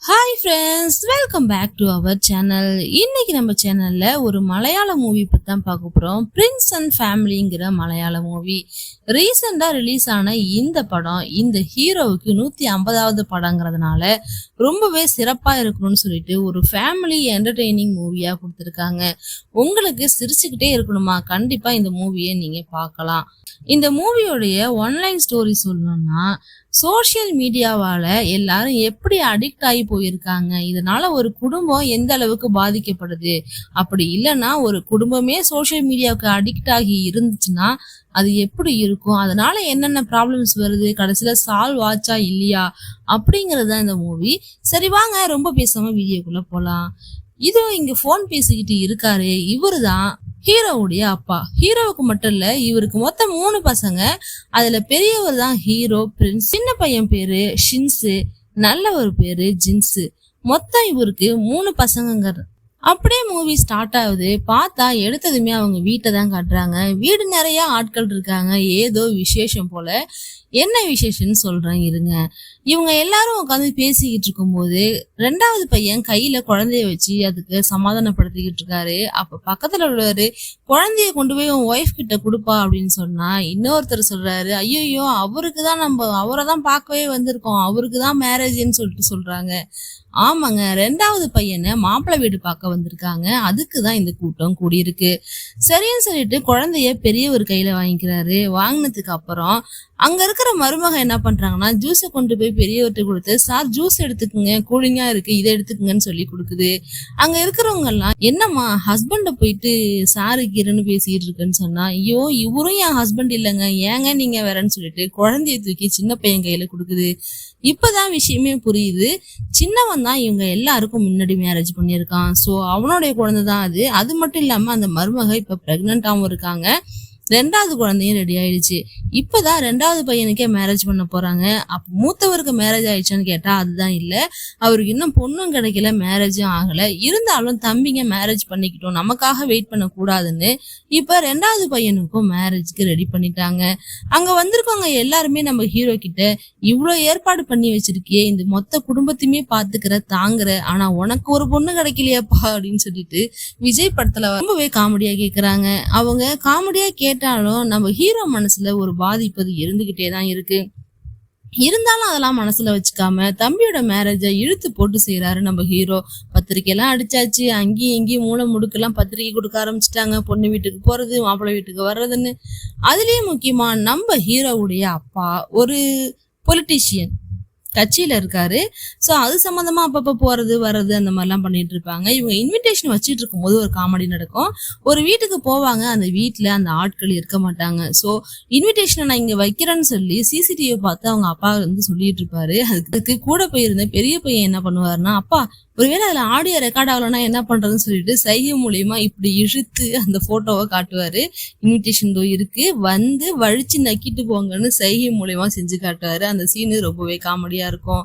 Hi friends, welcome back to our channel. இன்னைக்கு நம்ம சேனல்ல ஒரு மலையாள மூவி பத்தி தான் பார்க்க போறோம். பிரின்ஸ் அண்ட் ஃபேமிலிங்கிற மலையாள மூவி. ரீசெண்டா ரிலீஸ் ஆன இந்த படம் இந்த ஹீரோவுக்கு 150வது படங்கிறதுனால ரொம்பவே சிறப்பா இருக்கணும்னு சொல்லிட்டு ஒரு ஃபேமிலி என்டர்டெய்னிங் மூவியா கொடுத்துருக்காங்க. உங்களுக்கு சிரிச்சுக்கிட்டே இருக்கணுமா? கண்டிப்பா இந்த மூவியை நீங்க பார்க்கலாம். இந்த மூவியோடைய ஒன்லைன் ஸ்டோரி சொல்லணும்னா, சோசியல் மீடியாவால எல்லாரும் எப்படி அடிக்ட் ஆகி போயிருக்காங்க, இதனால ஒரு குடும்பம் எந்த அளவுக்கு பாதிக்கப்படுது, அப்படி இல்லைன்னா ஒரு குடும்பமே சோசியல் மீடியாவுக்கு அடிக்ட் ஆகி இருந்துச்சுன்னா அது எப்படி இருக்கும், அதனால என்னென்ன ப்ராப்ளம்ஸ் வருது, கடைசியில சால்வ் ஆச்சா இல்லையா அப்படிங்கிறது தான் இந்த மூவி. சரி வாங்க, ரொம்ப பேசாம வீடியோக்குள்ள போலாம். இதோ இங்க போன் பேசிக்கிட்டு இருக்காரு, இவரு தான் ஹீரோவுடைய அப்பா. ஹீரோவுக்கு மட்டும் இல்ல, இவருக்கு மொத்தம் 3 பசங்க. அதுல பெரியவர் தான் ஹீரோ பிரின்ஸ். சின்ன பையன் பேரு ஷின்ஸு, நல்லவர் பேரு ஜின்ஸு. மொத்தம் இவருக்கு 3 பசங்க. அப்படியே மூவி ஸ்டார்ட் ஆகுது. பார்த்தா எடுத்ததுமே அவங்க வீட்டை தான் காட்டுறாங்க. வீடு நிறைய ஆட்கள் இருக்காங்க, ஏதோ விசேஷம் போல. என்ன விசேஷம்னு சொல்றேன் இருங்க. இவங்க எல்லாரும் உட்காந்து பேசிக்கிட்டு இருக்கும்போது 2வது பையன் கையில குழந்தைய வச்சு அதுக்கு சமாதானப்படுத்திக்கிட்டு இருக்காரு. அப்ப பக்கத்துல உள்ளவரு, குழந்தைய கொண்டு போய் உன் ஒய்ஃப் கிட்ட கொடுப்பா அப்படின்னு சொன்னா, இன்னொருத்தர் சொல்றாரு, ஐயோ அவருக்கு தான், நம்ம அவரை தான் பார்க்கவே வந்திருக்கோம், அவருக்கு தான் மேரேஜ்ன்னு சொல்லிட்டு சொல்றாங்க. ஆமாங்க, 2வது பையனை மாப்பிள்ளை வீடு பார்க்க வந்திருக்காங்க, அதுக்கு தான் இந்த கூட்டம் கூடியிருக்கு. சரின்னு சொல்லிட்டு குழந்தைய பெரியவர் கையில வாங்கிக்கிறாரு. வாங்கினதுக்கு அப்புறம் அங்க இருக்கிற மருமக என்ன பண்றாங்கன்னா, ஜூஸை கொண்டு போய் பெரியவர்கிட்ட கொடுத்து, சார் ஜூஸ் எடுத்துக்குங்க, கூலிங்கா இருக்கு, இதை எடுத்துக்குங்கன்னு சொல்லி கொடுக்குது. அங்க இருக்கிறவங்க எல்லாம், என்னம்மா ஹஸ்பண்ட போயிட்டு சாரு கீரன்னு பேசிட்டு இருக்குன்னு சொன்னா, ஐயோ இவரும் என் ஹஸ்பண்ட் இல்லைங்க, ஏங்க நீங்க வேறன்னு சொல்லிட்டு குழந்தைய தூக்கி சின்ன பையன் கையில கொடுக்குது. இப்பதான் விஷயமே புரியுது. சின்னவன் தான் இவங்க எல்லாருக்கும் முன்னாடி மேரேஜ் பண்ணியிருக்கான். ஸோ அவனுடைய குழந்தை தான் அது. அது மட்டும் இல்லாம அந்த மருமக இப்ப பிரெக்னென்டாவும் இருக்காங்க. 2வது குழந்தையும் ரெடி ஆயிடுச்சு. இப்பதான் 2வது பையனுக்கே மேரேஜ் பண்ண போறாங்க. அப்ப மூத்தவருக்கு மேரேஜ் ஆயிடுச்சான்னு கேட்டா அதுதான் இல்ல. அவருக்கு இன்னும் பொண்ணும் கிடைக்கல, மேரேஜும் ஆகல. இருந்தாலும் தம்பிங்க மேரேஜ் பண்ணிக்கிட்டோம், நமக்காக வெயிட் பண்ண கூடாதுன்னு இப்ப 2வது பையனுக்கும் மேரேஜ்க்கு ரெடி பண்ணிட்டாங்க. அங்க வந்திருக்கவங்க எல்லாருமே நம்ம ஹீரோ கிட்ட, இவ்வளவு ஏற்பாடு பண்ணி வச்சிருக்கியே, இந்த மொத்த குடும்பத்தையுமே பாத்துக்கிற தாங்குற, ஆனா உனக்கு ஒரு பொண்ணு கிடைக்கலையாப்பா அப்படின்னு சொல்லிட்டு விஜய் படத்துல ரொம்பவே காமெடியா கேக்குறாங்க. அவங்க காமெடியா கேட்டாலும் நம்ம ஹீரோ மனசுல ஒரு பாதிப்பு இருந்துகிட்டே தான் இருக்கு. இருந்தாலும் அதெல்லாம் மனசுல வச்சுக்காம தம்பியோட மேரேஜை இழுத்து போட்டு செய்யறாரு நம்ம ஹீரோ. பத்திரிக்கை எல்லாம் அடிச்சாச்சு, அங்கேயும் இங்கேயும் மூளை முடுக்கெல்லாம் பத்திரிக்கை கொடுக்க ஆரம்பிச்சுட்டாங்க, பொண்ணு வீட்டுக்கு போறது, மாப்பிள்ளை வீட்டுக்கு வர்றதுன்னு. அதுலயும் முக்கியமா நம்ம ஹீரோவுடைய அப்பா ஒரு பொலிட்டீஷியன், கட்சியில இருக்காரு. ஸோ அது சம்மந்தமா அப்பப்போ போறது வர்றது அந்த மாதிரிலாம் பண்ணிட்டு இருப்பாங்க. இவங்க இன்விடேஷன் வச்சுட்டு இருக்கும்போது ஒரு காமெடி நடக்கும். ஒரு வீட்டுக்கு போவாங்க, அந்த வீட்டுல அந்த ஆட்கள் இருக்க மாட்டாங்க. ஸோ இன்விடேஷனை நான் இங்க வைக்கிறேன்னு சொல்லி சிசிடிவி பார்த்து அவங்க அப்பா வந்து சொல்லிட்டு இருப்பாரு. அதுக்கு கூட போயிருந்த பெரிய பையன் என்ன பண்ணுவாருன்னா, அப்பா ஒருவேளை அதுல ஆடியோ ரெக்கார்ட் ஆகலன்னா என்ன பண்றதுன்னு சொல்லிட்டு சைகை மூலியமா இப்படி இழுத்து அந்த போட்டோவை காட்டுவாரு. இன்விடேஷன் இருக்கு, வந்து வழிச்சு நக்கிட்டு போங்கன்னு சைகை மூலியமா செஞ்சு காட்டுவாரு. அந்த சீனு ரொம்பவே காமெடியா இருக்கும்.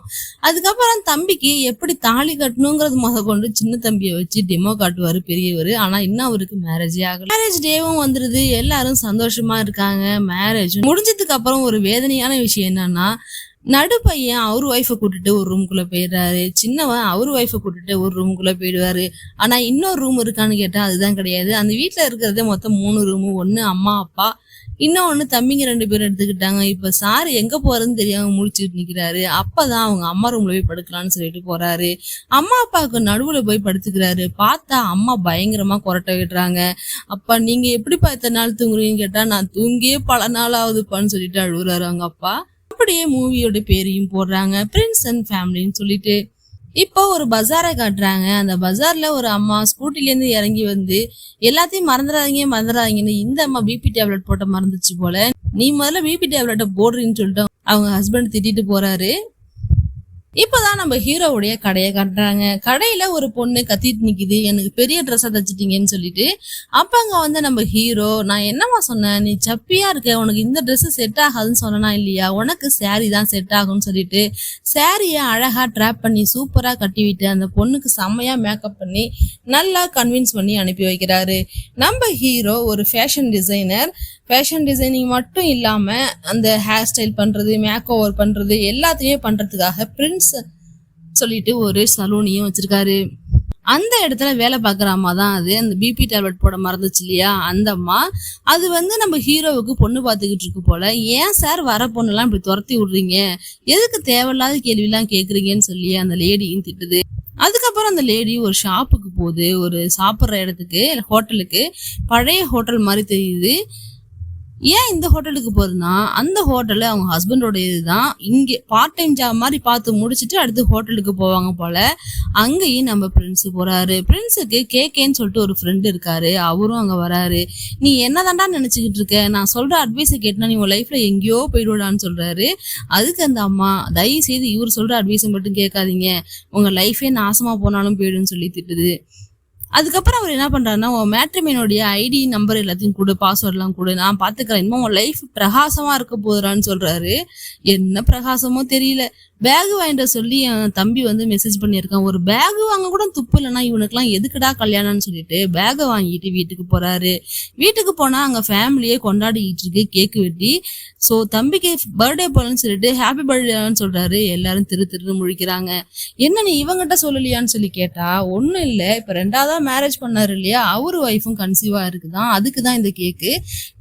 அதுக்கப்புறம் தம்பிக்கு எப்படி தாலி கட்டணுங்கிறது முத கொண்டு சின்ன தம்பியை வச்சு டெமோ காட்டுவாரு பெரியவர். ஆனா இன்னும் அவருக்கு மேரேஜே ஆகல. மேரேஜ் டேவும் வந்துருது, எல்லாரும் சந்தோஷமா இருக்காங்க. மேரேஜ் முடிஞ்சதுக்கு அப்புறம் ஒரு வேதனையான விஷயம் என்னன்னா, நடு பையன் அவர் ஒய்ஃபை கூட்டிட்டு ஒரு ரூம்குள்ள போயிடுறாரு, சின்னவன் அவர் ஒய்ஃபை கூட்டிட்டு ஒரு ரூமுக்குள்ள போயிடுவாரு. ஆனா இன்னொரு ரூம் இருக்கான்னு கேட்டா அதுதான் கிடையாது. அந்த வீட்டுல இருக்கிறதே மொத்தம் 3 ரூமு. ஒண்ணு அம்மா அப்பா, இன்னொன்னு தம்பிங்க 2 பேரும் எடுத்துக்கிட்டாங்க. இப்ப சார் எங்க போறதுன்னு தெரியாம முடிச்சுட்டு நிக்கிறாரு. அப்பதான் அவங்க அம்மா ரூம்ல போய் படுக்கலாம்னு சொல்லிட்டு போறாரு. அம்மா அப்பாவுக்கு நடுவுல போய் படுத்துக்கிறாரு. பார்த்தா அம்மா பயங்கரமா கொரட்டை விடுறாங்க. அப்பா நீங்க எப்படிப்பா இத்தனை நாள் தூங்குறீங்கன்னு கேட்டா, நான் தூங்கியே பல நாள் ஆகுதுப்பான்னு சொல்லிட்டு அழுகுறாரு அவங்க அப்பா. அப்படியே மூவியோட பேரையும் போடுறாங்க, பிரின்ஸ் அண்ட் ஃபேமிலின்னு சொல்லிட்டு. இப்போ ஒரு பஜாரை காட்டுறாங்க. அந்த பஜார்ல ஒரு அம்மா ஸ்கூட்டில இருந்து இறங்கி வந்து, எல்லாத்தையும் மறந்துடாதீங்கன்னு இந்த அம்மா பிபி டேப்லெட் போட்ட மறந்துச்சு போல, நீ முதல்ல பிபி டேப்லெட்டை போடுறீன்னு சொல்லிட்டு அவங்க ஹஸ்பண்ட் திட்டிட்டு போறாரு. இப்பதான் நம்ம ஹீரோவுடைய கடையை காட்டுறாங்க. கடையில ஒரு பொண்ணு கத்திட்டு நிக்குது, எனக்கு பெரிய ட்ரெஸ்ஸா தச்சுட்டீங்கன்னு சொல்லிட்டு. அப்ப அங்க வந்து நம்ம ஹீரோ, நான் என்னமா சொன்னேன், நீ சப்பியா இருக்க, உனக்கு இந்த ட்ரெஸ் செட் ஆகாதுன்னு சொன்னா இல்லையா, உனக்கு சாரி தான் செட் ஆகும்னு சொல்லிட்டு சாரிய அழகா ட்ராப் பண்ணி சூப்பரா கட்டி விட்டு அந்த பொண்ணுக்கு செம்மையா மேக்கப் பண்ணி நல்லா கன்வின்ஸ் பண்ணி அனுப்பி வைக்கிறாரு. நம்ம ஹீரோ ஒரு ஃபேஷன் டிசைனர். ஃபேஷன் டிசைனிங் மட்டும் இல்லாமல் அந்த ஹேர் ஸ்டைல் பண்ணுறது, மேக் ஓவர் பண்ணுறது எல்லாத்தையுமே பண்ணுறதுக்காக பிரின்ஸ் சொல்லிட்டு ஒரு சலூனையும் வச்சிருக்காரு. அந்த இடத்துல வேலை பார்க்குற அம்மா தான் அது. அந்த பிபி டேப்லெட் போட மறந்துச்சு இல்லையா அந்த அம்மா. அது வந்து நம்ம ஹீரோவுக்கு பொண்ணு பார்த்துக்கிட்டு இருக்கு போல. ஏன் சார் வர பொண்ணெல்லாம் இப்படி துரத்தி விடுறீங்க, எதுக்கு தேவையில்லாத கேள்விலாம் கேட்குறீங்கன்னு சொல்லி அந்த லேடியும் திட்டுது. அதுக்கப்புறம் அந்த லேடி ஒரு ஷாப்புக்கு போகுது, ஒரு சாப்பிட்ற இடத்துக்கு, ஹோட்டலுக்கு. பழைய ஹோட்டல் மாதிரி தெரியுது. ஏன் இந்த ஹோட்டலுக்கு போறதுன்னா, அந்த ஹோட்டலு அவங்க ஹஸ்பண்டோட இதுதான். இங்கே பார்ட் டைம் ஜாப் மாதிரி பார்த்து முடிச்சுட்டு அடுத்து ஹோட்டலுக்கு போவாங்க போல. அங்கேயும் நம்ம பிரின்ஸ் போறாரு. பிரின்ஸுக்கு கேகேன்னு சொல்லிட்டு ஒரு ஃப்ரெண்ட் இருக்காரு. அவரும் அங்க வராரு. நீ என்னதான்டா நினைச்சுக்கிட்டு இருக்க, நான் சொல்ற அட்வைஸை கேட்டனா நீ உன் லைஃப்ல எங்கேயோ போயிடுவான்னு சொல்றாரு. அதுக்கு அந்த அம்மா, தயவு செய்து இவர் சொல்ற அட்வைஸை மட்டும் கேட்காதீங்க, உங்க லைஃபே நாசமா போனாலும் போயிடுன்னு சொல்லி திட்டுது. அதுக்கப்புறம் அவர் என்ன பண்றாருன்னா, உன் மேட்ரிமோனியோட ஐடி நம்பர் எல்லாத்தையும் கொடு, பாஸ்வேர்ட்லாம் கொடு, நான் பாத்துக்கிறேன், இன்னும் உன் லைஃப் பிரகாசமா இருக்க போதுறான்னு சொல்றாரு. என்ன பிரகாசமோ தெரியல. பேக் வாங்கிட்ட சொல்லி என் தம்பி வந்து மெசேஜ் பண்ணியிருக்கான். ஒரு பேக் வாங்க கூட துப்பு இல்லைன்னா இவனுக்குலாம் எதுக்குடா கல்யாணம்னு சொல்லிட்டு பேகை வாங்கிட்டு வீட்டுக்கு போறாரு. வீட்டுக்கு போனா அங்க ஃபேமிலியே கொண்டாடிக்கிட்டு இருக்கு, கேக்கு வெட்டி. ஸோ தம்பிக்கு பர்த்டே போலன்னு சொல்லிட்டு ஹாப்பி பர்த்டேன்னு சொல்றாரு. எல்லாரும் திரு முழிக்கிறாங்க. என்ன நீ இவங்கிட்ட சொல்லலையான்னு சொல்லி கேட்டா, ஒன்றும் இல்லை, இப்போ ரெண்டாவதா மேரேஜ் பண்ணாரு இல்லையா, அவரு ஒய்ஃபும் கன்சீவா இருக்குதான், அதுக்கு தான் இந்த கேக்கு.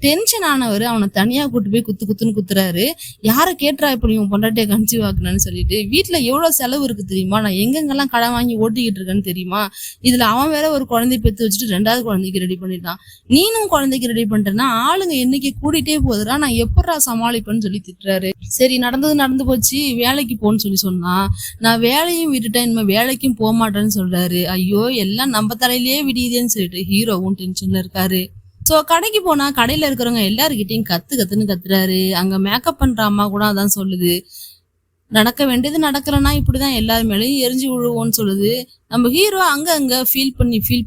டென்ஷன் ஆனவர் அவனை தனியா கூட்டு போய் குத்துன்னு குத்துறாரு. யாரை கேட்டுறா இப்படி உன் பொண்டாட்டியை கன்சீவ் ஆக்கணும்னு சொல்லிட்டு. வீட்டுல எவ்வளவு செலவு இருக்கு தெரியுமா, நான் எங்கெங்கெல்லாம் கடன் வாங்கி ஓட்டிக்கிட்டு இருக்கேன்னு தெரியுமா. இதுல அவன் வேற ஒரு குழந்தை பெற்று வச்சுட்டு ரெண்டாவது குழந்தைக்கு ரெடி பண்ணிட்டான். நீனும் குழந்தைக்கு ரெடி பண்ணிட்டேன்னா ஆளுங்க எண்ணிக்கை கூடிட்டே போகுதுடா, நான் எப்படா சமாளிப்பேன்னு சொல்லி திட்டுறாரு. சரி நடந்தது நடந்து போச்சு, வேலைக்கு போன்னு சொல்லி சொன்னா, நான் வேலையும் விட்டுட்டேன், இனிமே வேலைக்கும் போக மாட்டேன்னு சொல்றாரு. ஐயோ எல்லாம் நம்ம தலையிலேயே விடியுதேன்னு சொல்லிட்டு ஹீரோவும் டென்ஷன்ல இருக்காரு. ஸோ கடைக்கு போனா கடையில இருக்கிறவங்க எல்லாருக்கிட்டையும் கத்துன்னு கத்துறாரு. அங்க மேக்கப் பண்ற அம்மா கூட அதான் சொல்லுது, நடக்க வேண்டியது நடக்கலன்னா இப்படிதான் எல்லாரு மேலேயும் எரிஞ்சு விழுவோன்னு சொல்லுது. நம்ம ஹீரோ அங்க ஃபீல்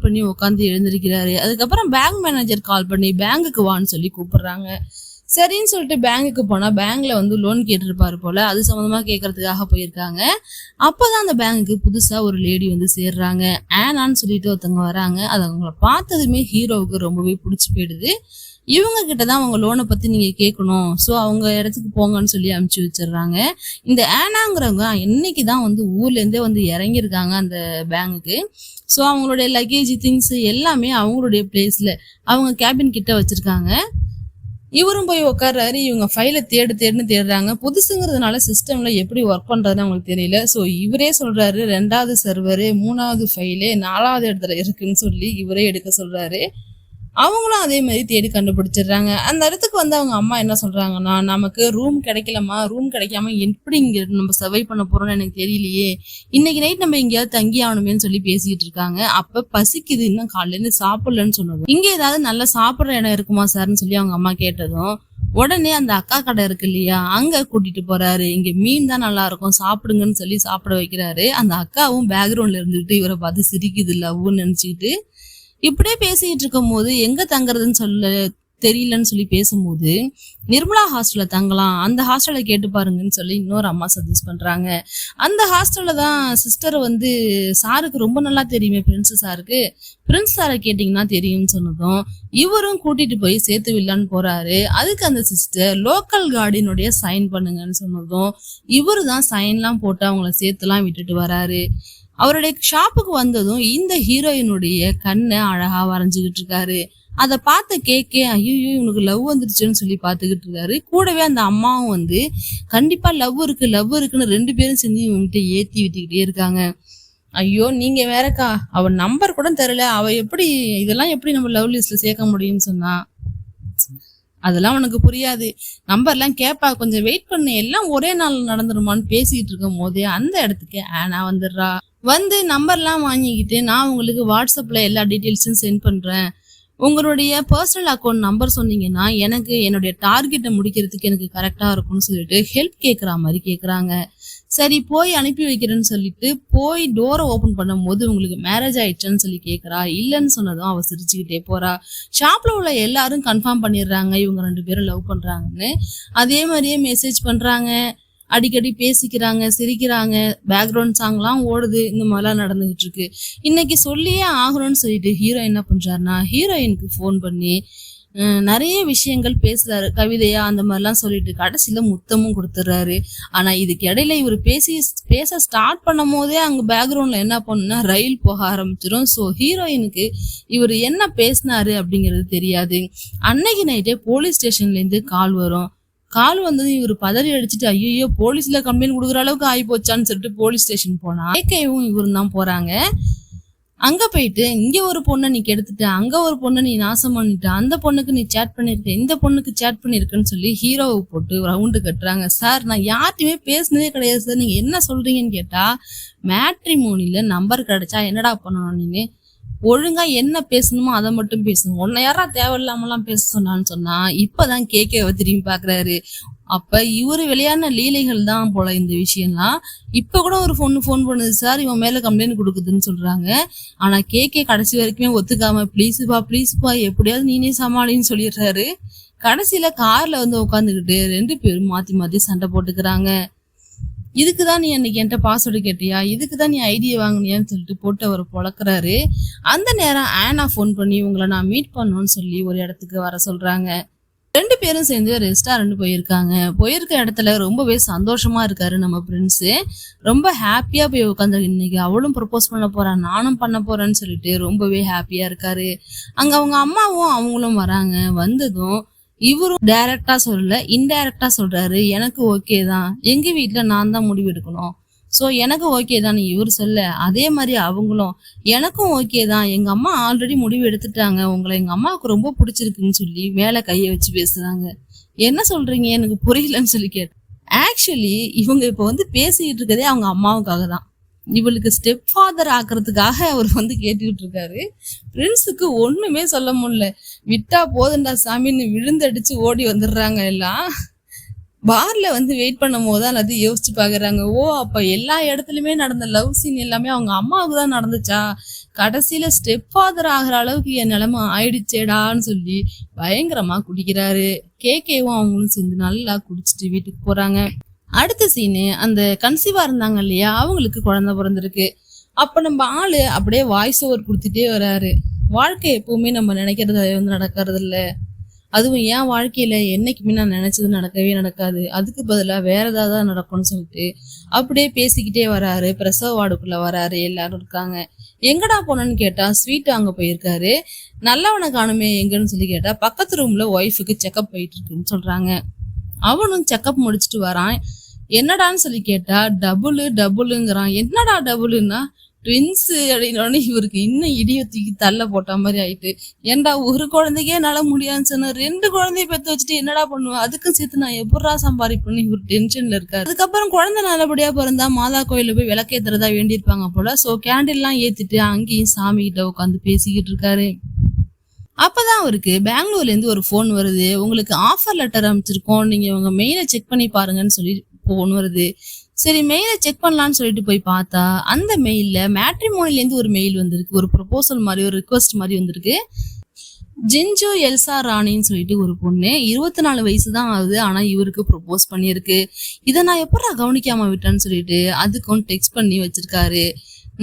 பண்ணி உட்காந்து எழுந்திருக்கிறாரு. அதுக்கப்புறம் பேங்க் மேனேஜர் கால் பண்ணி பேங்குக்கு வான்னு சொல்லி கூப்பிடுறாங்க. சரின்னு சொல்லிட்டு பேங்குக்கு போனா பேங்க்ல வந்து லோன் கேட்டிருப்பாரு போல, அது சம்மந்தமா கேட்கறதுக்காக போயிருக்காங்க. அப்பதான் அந்த பேங்குக்கு புதுசா ஒரு லேடி வந்து சேர்றாங்க. ஆனான்னு சொல்லிட்டு ஒருத்தவங்க வராங்க. அது அவங்கள பார்த்ததுமே ஹீரோவுக்கு ரொம்பவே பிடிச்சி போயிடுது. இவங்க கிட்டதான் அவங்க லோனை பத்தி நீங்க கேட்கணும், ஸோ அவங்க இடத்துக்கு போங்கன்னு சொல்லி அனுப்பிச்சு வச்சிடுறாங்க. இந்த ஆனாங்கிறவங்க இன்னைக்குதான் வந்து ஊர்ல இருந்தே வந்து இறங்கியிருக்காங்க அந்த பேங்குக்கு. ஸோ அவங்களுடைய லக்கேஜ் திங்ஸ் எல்லாமே அவங்களுடைய பிளேஸ்ல அவங்க கேபின் கிட்ட வச்சிருக்காங்க. இவரும் போய் உட்கார்றாரு. இவங்க ஃபைலை தேடுறாங்க. புதுசுங்கிறதுனால சிஸ்டம்ல எப்படி ஒர்க் பண்றதுன்னு அவங்களுக்கு தெரியல. ஸோ இவரே சொல்றாரு, 2வது சர்வரு, 3வது ஃபைலு 4வது இடத்துல இருக்குன்னு சொல்லி இவரே எடுக்க சொல்றாரு. அவங்களும் அதே மாதிரி தேடி கண்டுபிடிச்சிடுறாங்க. அந்த இடத்துக்கு வந்து அவங்க அம்மா என்ன சொல்றாங்கன்னா, நமக்கு ரூம் கிடைக்கலமா, ரூம் கிடைக்காம எப்படி இங்க நம்ம சர்வை பண்ண போறோம்னு எனக்கு தெரியலையே, இன்னைக்கு நைட் நம்ம எங்கேயாவது தங்கி ஆகணுமேன்னு சொல்லி பேசிட்டு இருக்காங்க. அப்ப பசிக்குது, இன்னும் காலையில இருந்து சாப்பிடலன்னு சொன்னதும், இங்க ஏதாவது நல்லா சாப்பிடுற இடம் இருக்குமா சார்ன்னு சொல்லி அவங்க அம்மா கேட்டதும், உடனே அந்த அக்கா கடை இருக்கு இல்லையா, அங்க கூட்டிட்டு போறாரு. இங்க மீன் தான் நல்லா இருக்கும், சாப்பிடுங்கன்னு சொல்லி சாப்பிட வைக்கிறாரு. அந்த அக்காவும் பேக்ரவுண்ட்ல இருந்துகிட்டு இவரை பார்த்து சிரிக்குது, லவ்னு நினைச்சுக்கிட்டு. இப்படியே பேசிக்கிட்டு இருக்கும் போது எங்க தங்குறதுன்னு சொல்ல தெரியலன்னு சொல்லி பேசும்போது, நிர்மலா ஹாஸ்டல்ல தங்கலாம், அந்த ஹாஸ்டல்ல கேட்டு பாருங்கன்னு சொல்லி இன்னொரு அம்மா சஜஸ்ட் பண்றாங்க. அந்த ஹாஸ்டல்ல தான் சிஸ்டர் வந்து சாருக்கு ரொம்ப நல்லா தெரியுமே, பிரின்ஸ் சாரை கேட்டீங்கன்னா தெரியும்னு சொன்னதும் இவரும் கூட்டிட்டு போய் சேர்த்து விடலான்னு போறாரு. அதுக்கு அந்த சிஸ்டர் லோக்கல் கார்டினுடைய சைன் பண்ணுங்கன்னு சொன்னதும் இவரு தான் சைன்லாம் போட்டு அவங்கள சேர்த்துலாம் விட்டுட்டு வராரு. அவருடைய ஷாப்புக்கு வந்ததும் இந்த ஹீரோயினுடைய கண்ணை அழகா வரைஞ்சுக்கிட்டு இருக்காரு. அதை பார்த்து கேக்கே, ஐயோ இவனுக்கு லவ் வந்துருச்சுன்னு சொல்லி பார்த்துக்கிட்டு இருக்காரு. கூடவே அந்த அம்மாவும் வந்து கண்டிப்பா லவ் இருக்குன்னு 2 பேரும் செஞ்சு இவங்கிட்ட ஏத்தி விட்டுக்கிட்டே இருக்காங்க. ஐயோ நீங்க வேறக்கா, அவ நம்பர் கூட தெரியல, அவ இதெல்லாம் எப்படி நம்ம லவ் லிஸ்ட்ல சேர்க்க முடியும்னு சொன்னா, அதெல்லாம் உனக்கு புரியாது, நம்பர்லாம் கேப்பா, கொஞ்சம் வெயிட் பண்ணு, எல்லாம் ஒரே நாள் நடந்துருமான்னு பேசிட்டு இருக்கும் போதே அந்த இடத்துக்கு ஆனா வந்துடுறா. வந்து நம்பர்லாம் வாங்கிக்கிட்டு, நான் உங்களுக்கு வாட்ஸ்அப்ல எல்லா டீட்டெயில்ஸும் சென்ட் பண்றேன், உங்களுடைய பர்சனல் அக்கௌண்ட் நம்பர் சொன்னீங்கன்னா எனக்கு என்னுடைய டார்கெட்டை முடிக்கிறதுக்கு எனக்கு கரெக்டா இருக்கும்னு சொல்லிட்டு ஹெல்ப் கேட்குற மாதிரி கேட்குறாங்க. சரி போய் அனுப்பி வைக்கிறேன்னு சொல்லிட்டு போய் டோரை ஓபன் பண்ணும் போது உங்களுக்கு மேரேஜ் ஆயிடுச்சுன்னு சொல்லி கேட்குறா. இல்லைன்னு சொன்னதும் அவ சிரிச்சுக்கிட்டே போறா. ஷாப்ல உள்ள எல்லாரும் கன்ஃபார்ம் பண்ணிடுறாங்க இவங்க 2 பேரும் லவ் பண்றாங்கன்னு. அதே மாதிரியே மெசேஜ் பண்றாங்க, அடிக்கடி பேசிக்கிறாங்க, சிரிக்கிறாங்க, பேக்ரவுண்ட் சாங்லாம் ஓடுது. இந்த மாதிரிலாம் நடந்துகிட்டு இருக்கு. இன்னைக்கு சொல்லியே ஆகணும்னு சொல்லிட்டு ஹீரோ என்ன பண்றாருன்னா, ஹீரோயினுக்கு ஃபோன் பண்ணி நிறைய விஷயங்கள் பேசுறாரு, கவிதையா அந்த மாதிரிலாம் சொல்லிட்டு கடைசியில முத்தமும் கொடுத்துட்றாரு. ஆனா இதுக்கு இடையில இவர் பேச ஸ்டார்ட் பண்ணும் போதே அங்க பேக்ரவுண்ட்ல என்ன பண்ணுனா ரயில் போக ஆரம்பிச்சிடும். ஸோ ஹீரோயினுக்கு இவர் என்ன பேசினாரு அப்படிங்கிறது தெரியாது. அன்னைக்கு நைட்டே போலீஸ் ஸ்டேஷன்ல இருந்து கால் வரும். கால் வந்தது இவர் பதறி அடிச்சுட்டு ஐயோ போலீஸ்ல கம்ப்ளைண்ட் கொடுக்குற அளவுக்கு ஆகி போச்சான்னு சொல்லிட்டு போலீஸ் ஸ்டேஷன் போனா கேக்கவும் இவரும் தான் போறாங்க. அங்க போயிட்டு இங்க ஒரு பொண்ணை நீ கெடுத்துட்ட, அங்க ஒரு பொண்ணை நீ நாசம் பண்ணிட்ட, அந்த பொண்ணுக்கு நீ சேட் பண்ணிருக்க, இந்த பொண்ணுக்கு சேட் பண்ணிருக்குன்னு சொல்லி ஹீரோவை போட்டு ரவுண்டு கட்டுறாங்க. சார் நான் யார்ட்டையுமே பேசினதே கிடையாது சார், நீங்க என்ன சொல்றீங்கன்னு கேட்டா மேட்ரிமோனில நம்பர் கிடைச்சா என்னடா பண்ணணும், நீங்க ஒழுங்கா என்ன பேசணுமோ அதை மட்டும் பேசணும், உன்னை யாரா தேவையில்லாமலாம் பேச சொன்னான்னு சொன்னா இப்பதான் கேக்கவை திரும்பி பாக்குறாரு. அப்ப இவரு விளையாடின லீலைகள் தான் போல இந்த விஷயம்லாம். இப்ப கூட ஒரு பொண்ணு போன் பண்ணுது, சார் இவன் மேல கம்ப்ளைண்ட் கொடுக்குதுன்னு சொல்றாங்க. ஆனா கேக்கே கடைசி வரைக்குமே ஒத்துக்காம ப்ளீஸ்பா எப்படியாவது நீனே சமாளின்னு சொல்லிடுறாரு. கடைசியில கார்ல வந்து உட்காந்துக்கிட்டு 2 பேரும் மாத்தி மாத்தி சண்டை போட்டுக்கிறாங்க. இதுக்குதான் நீ அன்னைக்கு என்கிட்ட பாஸ்வேர்டு கேட்டியா, இதுக்குதான் நீ ஐடியா வாங்கினியான்னு சொல்லிட்டு போட்டு அவர் பொழக்கிறாரு. அந்த நேரம் ஆனா போன் பண்ணி உங்களை நான் மீட் பண்ணணும்னு சொல்லி ஒரு இடத்துக்கு வர சொல்றாங்க. 2 பேரும் சேர்ந்து ரெஸ்டாரண்ட் போயிருக்காங்க. போயிருக்க இடத்துல ரொம்பவே சந்தோஷமா இருக்காரு நம்ம பிரின்ஸ். ரொம்ப ஹாப்பியா போய் உட்காந்து இன்னைக்கு அவளும் ப்ரப்போஸ் பண்ண போறான், நானும் பண்ண போறேன்னு சொல்லிட்டு ரொம்பவே ஹாப்பியா இருக்காரு. அங்க அவங்க அம்மாவும் அவங்களும் வராங்க. வந்ததும் இவரும் டைரக்டா சொல்லல, இன்டைரக்டா சொல்றாரு, எனக்கு ஓகே தான், எங்க வீட்டுல நான் தான் முடிவு எடுக்கணும், சோ எனக்கு ஓகே தான் இவர் சொல்ல. அதே மாதிரி அவங்களும் எனக்கும் ஓகே தான், எங்க அம்மா ஆல்ரெடி முடிவு எடுத்துட்டாங்க, உங்களை எங்க அம்மாவுக்கு ரொம்ப பிடிச்சிருக்குன்னு சொல்லி மேல கைய வச்சு பேசுறாங்க. என்ன சொல்றீங்க எனக்கு புரியலன்னு சொல்லி கேட்டேன். ஆக்சுவலி இவங்க இப்ப வந்து பேசிக்கிட்டு இருக்கதே அவங்க அம்மாவுக்காக தான். இவளுக்கு ஸ்டெப் ஃபாதர் ஆக்குறதுக்காக அவர் வந்து கேட்டுக்கிட்டு இருக்காரு. பிரின்ஸுக்கு ஒண்ணுமே சொல்ல முடியல. விட்டா போதுண்டா சாமின்னு விழுந்தடிச்சு ஓடி வந்துடுறாங்க எல்லாம். பார்ல வந்து வெயிட் பண்ணும் போதுதான் அது யோசிச்சு பாக்குறாங்க. ஓ அப்ப எல்லா இடத்துலயுமே நடந்த லவ் சீன் எல்லாமே அவங்க அம்மாவுக்கு தான் நடந்துச்சா, கடைசியில ஸ்டெப் ஃபாதர் ஆகிற அளவுக்கு என் நிலைமை ஆயிடுச்சேடான்னு சொல்லி பயங்கரமா குடிக்கிறாரு. கேவும் அவங்களும் சேர்ந்து நல்லா குடிச்சிட்டு வீட்டுக்கு போறாங்க. அடுத்த சீனு அந்த கன்சீவா இருந்தாங்க இல்லையா, அவங்களுக்கு குழந்தை பிறந்திருக்கு. அப்ப நம்ம ஆளு அப்படியே வாய்ஸ் ஓவர் கொடுத்துட்டே வராரு. வாழ்க்கை எப்பவுமே நம்ம நினைக்கிறது வந்து நடக்கிறது இல்ல, அதுவும் என் வாழ்க்கையில என்னைக்குமே நான் நினைச்சது நடக்கவே நடக்காது, அதுக்கு பதிலா வேற ஏதாவது நடக்கும்னு சொல்லிட்டு அப்படியே பேசிக்கிட்டே வராரு. பிரசவ வார்டுக்குள்ள வராரு, எல்லாரும் இருக்காங்க. எங்கடா போனன்னு கேட்டா ஸ்வீட் அங்க போயிருக்காரு. நல்லவனை காணுமே எங்கன்னு சொல்லி கேட்டா பக்கத்து ரூம்ல ஒய்ஃபுக்கு செக்அப் போயிட்டு இருக்குன்னு சொல்றாங்க. அவனும் செக்அப் முடிச்சுட்டு வரான். என்னடான்னு சொல்லி கேட்டா டபுளுங்கிறான். என்னடா டபுளுன்னா ட்வின்ஸ் அப்படின்னு இவருக்கு இன்னும் இடிய தூக்கி தள்ள போட்ட மாதிரி ஆயிட்டு, ஏன்டா ஒரு குழந்தைக்கே என்னால முடியாதுன்னு சொன்ன, 2 குழந்தைய பெற்று வச்சுட்டு என்னடா பண்ணுவேன், அதுக்கும் சேர்த்து நான் எப்படா சம்பாதிப்பேன்னு இவர் டென்ஷன்ல இருக்காரு. அதுக்கப்புறம் குழந்தை நல்லபடியா பிறந்தா மாதா கோயில போய் விளக்கேத்துறதா வேண்டியிருப்பாங்க போல. சோ கேண்டில் எல்லாம் ஏத்திட்டு அங்கேயும் சாமி கிட்ட உட்காந்து பேசிக்கிட்டு இருக்காரு. அப்பதான் அவருக்கு பெங்களூர்ல இருந்து ஒரு போன் வருது. உங்களுக்கு ஆஃபர் லெட்டர் அமைச்சிருக்கோம், நீங்க உங்க மெயிலை செக் பண்ணி பாருங்கன்னு சொல்லி போன் வருது. சரி மெயிலை செக் பண்ணலாம்னு சொல்லிட்டு போய் பார்த்தா அந்த மெயில்ல மேட்ரிமோனில இருந்து ஒரு மெயில் வந்திருக்கு. ஒரு ப்ரொபோசல் மாதிரி ஒரு ரிக்வஸ்ட் மாதிரி வந்திருக்கு. ஜிஞ்சோ எல்சா ராணின்னு சொல்லிட்டு ஒரு பொண்ணு 24 வயசு தான் ஆகுது, ஆனா இவருக்கு ப்ரொபோஸ் பண்ணிருக்கு. இதை நான் எப்படா கவனிக்காம விட்டேன்னு சொல்லிட்டு அதுக்கும் டெக்ஸ்ட் பண்ணி வச்சிருக்காரு.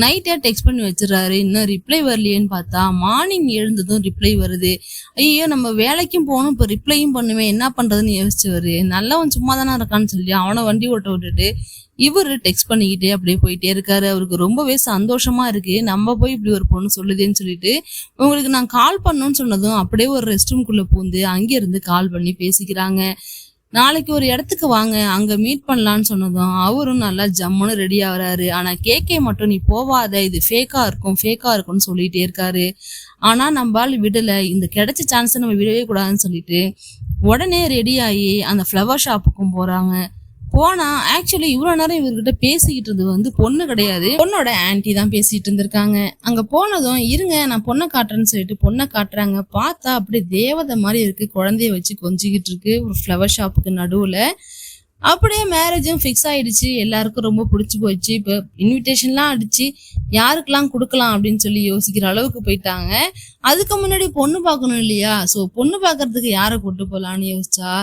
நைட்டே டெக்ஸ்ட் பண்ணி வச்சிடறாரு. இன்னும் ரிப்ளை வரலையேன்னு பார்த்தா மார்னிங் எழுந்ததும் ரிப்ளை வருது. ஐயோ நம்ம வேலைக்கும் போகணும், இப்போ ரிப்ளையும் பண்ணுவேன், என்ன பண்றதுன்னு யோசிச்சவரு நல்லவன் சும்மா தானே இருக்கான்னு சொல்லி அவனை வண்டி ஓட்ட விட்டுட்டு இவரு டெக்ஸ்ட் பண்ணிக்கிட்டே அப்படியே போயிட்டே இருக்காரு. அவருக்கு ரொம்பவே சந்தோஷமா இருக்கு, நம்ம போய் இப்படி ஒரு பொண்ணு சொல்லுதுன்னு சொல்லிட்டு உங்களுக்கு நான் கால் பண்ணணும்னு சொன்னதும் அப்படியே ஒரு ரெஸ்ட் ரூம்குள்ள பூந்து அங்கிருந்து கால் பண்ணி பேசிக்கிறாங்க. நாளைக்கு ஒரு இடத்துக்கு வாங்க, அங்க மீட் பண்ணலான்னு சொன்னதும் அவரும் நல்லா ஜம்முன்னு ரெடி ஆகுறாரு. ஆனா கேக்கே மட்டும் நீ போவாத, இது ஃபேக்கா இருக்கும்னு சொல்லிட்டே இருக்காரு. ஆனா நம்மளால விடல, இந்த கிடைச்ச சான்ஸை நம்ம விடவே கூடாதுன்னு சொல்லிட்டு உடனே ரெடி ஆகி அந்த ஃப்ளவர் ஷாப்புக்கும் போறாங்க. போனா ஆக்சுவலி இவ்வளவு நேரம் இவர்கிட்ட பேசிக்கிட்டு இருந்தது வந்து பொண்ணு கிடையாது, பொண்ணோட ஆன்டி தான் பேசிட்டு இருந்திருக்காங்க. அங்க போனதும் இருங்க நான் பொண்ணை காட்டுறேன்னு சொல்லிட்டு பொண்ணை காட்டுறாங்க. பார்த்தா அப்படி தேவதை மாதிரி இருக்கு, குழந்தைய வச்சு கொஞ்சிக்கிட்டு இருக்கு ஒரு ஃப்ளவர் ஷாப்புக்கு நடுவுல. அப்படியே மேரேஜும் ஃபிக்ஸ் ஆயிடுச்சு, எல்லாருக்கும் ரொம்ப பிடிச்சி போச்சு. இப்போ இன்விடேஷன்லாம் அடிச்சு யாருக்கெல்லாம் கொடுக்கலாம் அப்படின்னு சொல்லி யோசிக்கிற அளவுக்கு போயிட்டாங்க. அதுக்கு முன்னாடி பொண்ணு பார்க்கணும் இல்லையா, ஸோ பொண்ணு பார்க்கறதுக்கு யாரை கூட்டு போகலான்னு யோசிச்சா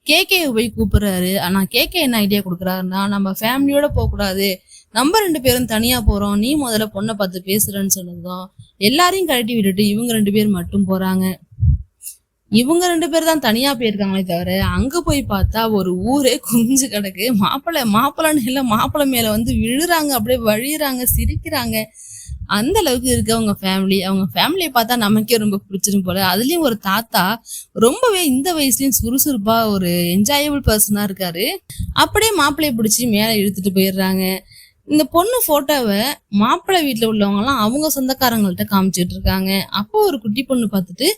கேகே போய் கூப்பிடுறாரு. ஆனா கேகே என்ன ஐடியா கொடுக்குறாருன்னா, நம்ம ஃபேமிலியோட போகக்கூடாது, நம்ம 2 பேரும் தனியா போறோம், நீ முதல்ல பொண்ணை பார்த்து பேசுறேன்னு சொன்னதும் எல்லாரையும் கழட்டி விட்டுட்டு இவங்க 2 பேர் மட்டும் போறாங்க. இவங்க 2 பேர் தான் தனியா போயிருக்காங்களே தவிர, அங்க போய் பார்த்தா ஒரு ஊரே குமிஞ்சு கிடக்கு. மாப்பிள்ளைன்னு இல்ல, மாப்பிள்ளை மேல வந்து விழுறாங்க, அப்படியே வழியுறாங்க, சிரிக்கிறாங்க. அந்த அளவுக்கு இருக்கு அவங்க ஃபேமிலி. அவங்க ஃபேமிலிய பார்த்தா நமக்கே ரொம்ப பிடிச்சிரும் போல. அதுலயும் ஒரு தாத்தா ரொம்பவே இந்த வயசுலயும் சுறுசுறுப்பா ஒரு என்ஜாயபிள் பெர்சனா இருக்காரு. அப்படியே மாப்பிள்ளைய பிடிச்சி மேல இழுத்துட்டு போயிடுறாங்க. இந்த பொண்ணு போட்டோவை மாப்பிள்ளை வீட்டுல உள்ளவங்க எல்லாம் அவங்க சொந்தக்காரங்கள்ட்ட காமிச்சிட்டு இருக்காங்க. அப்போ ஒரு குட்டி பொண்ணு பார்த்துட்டு,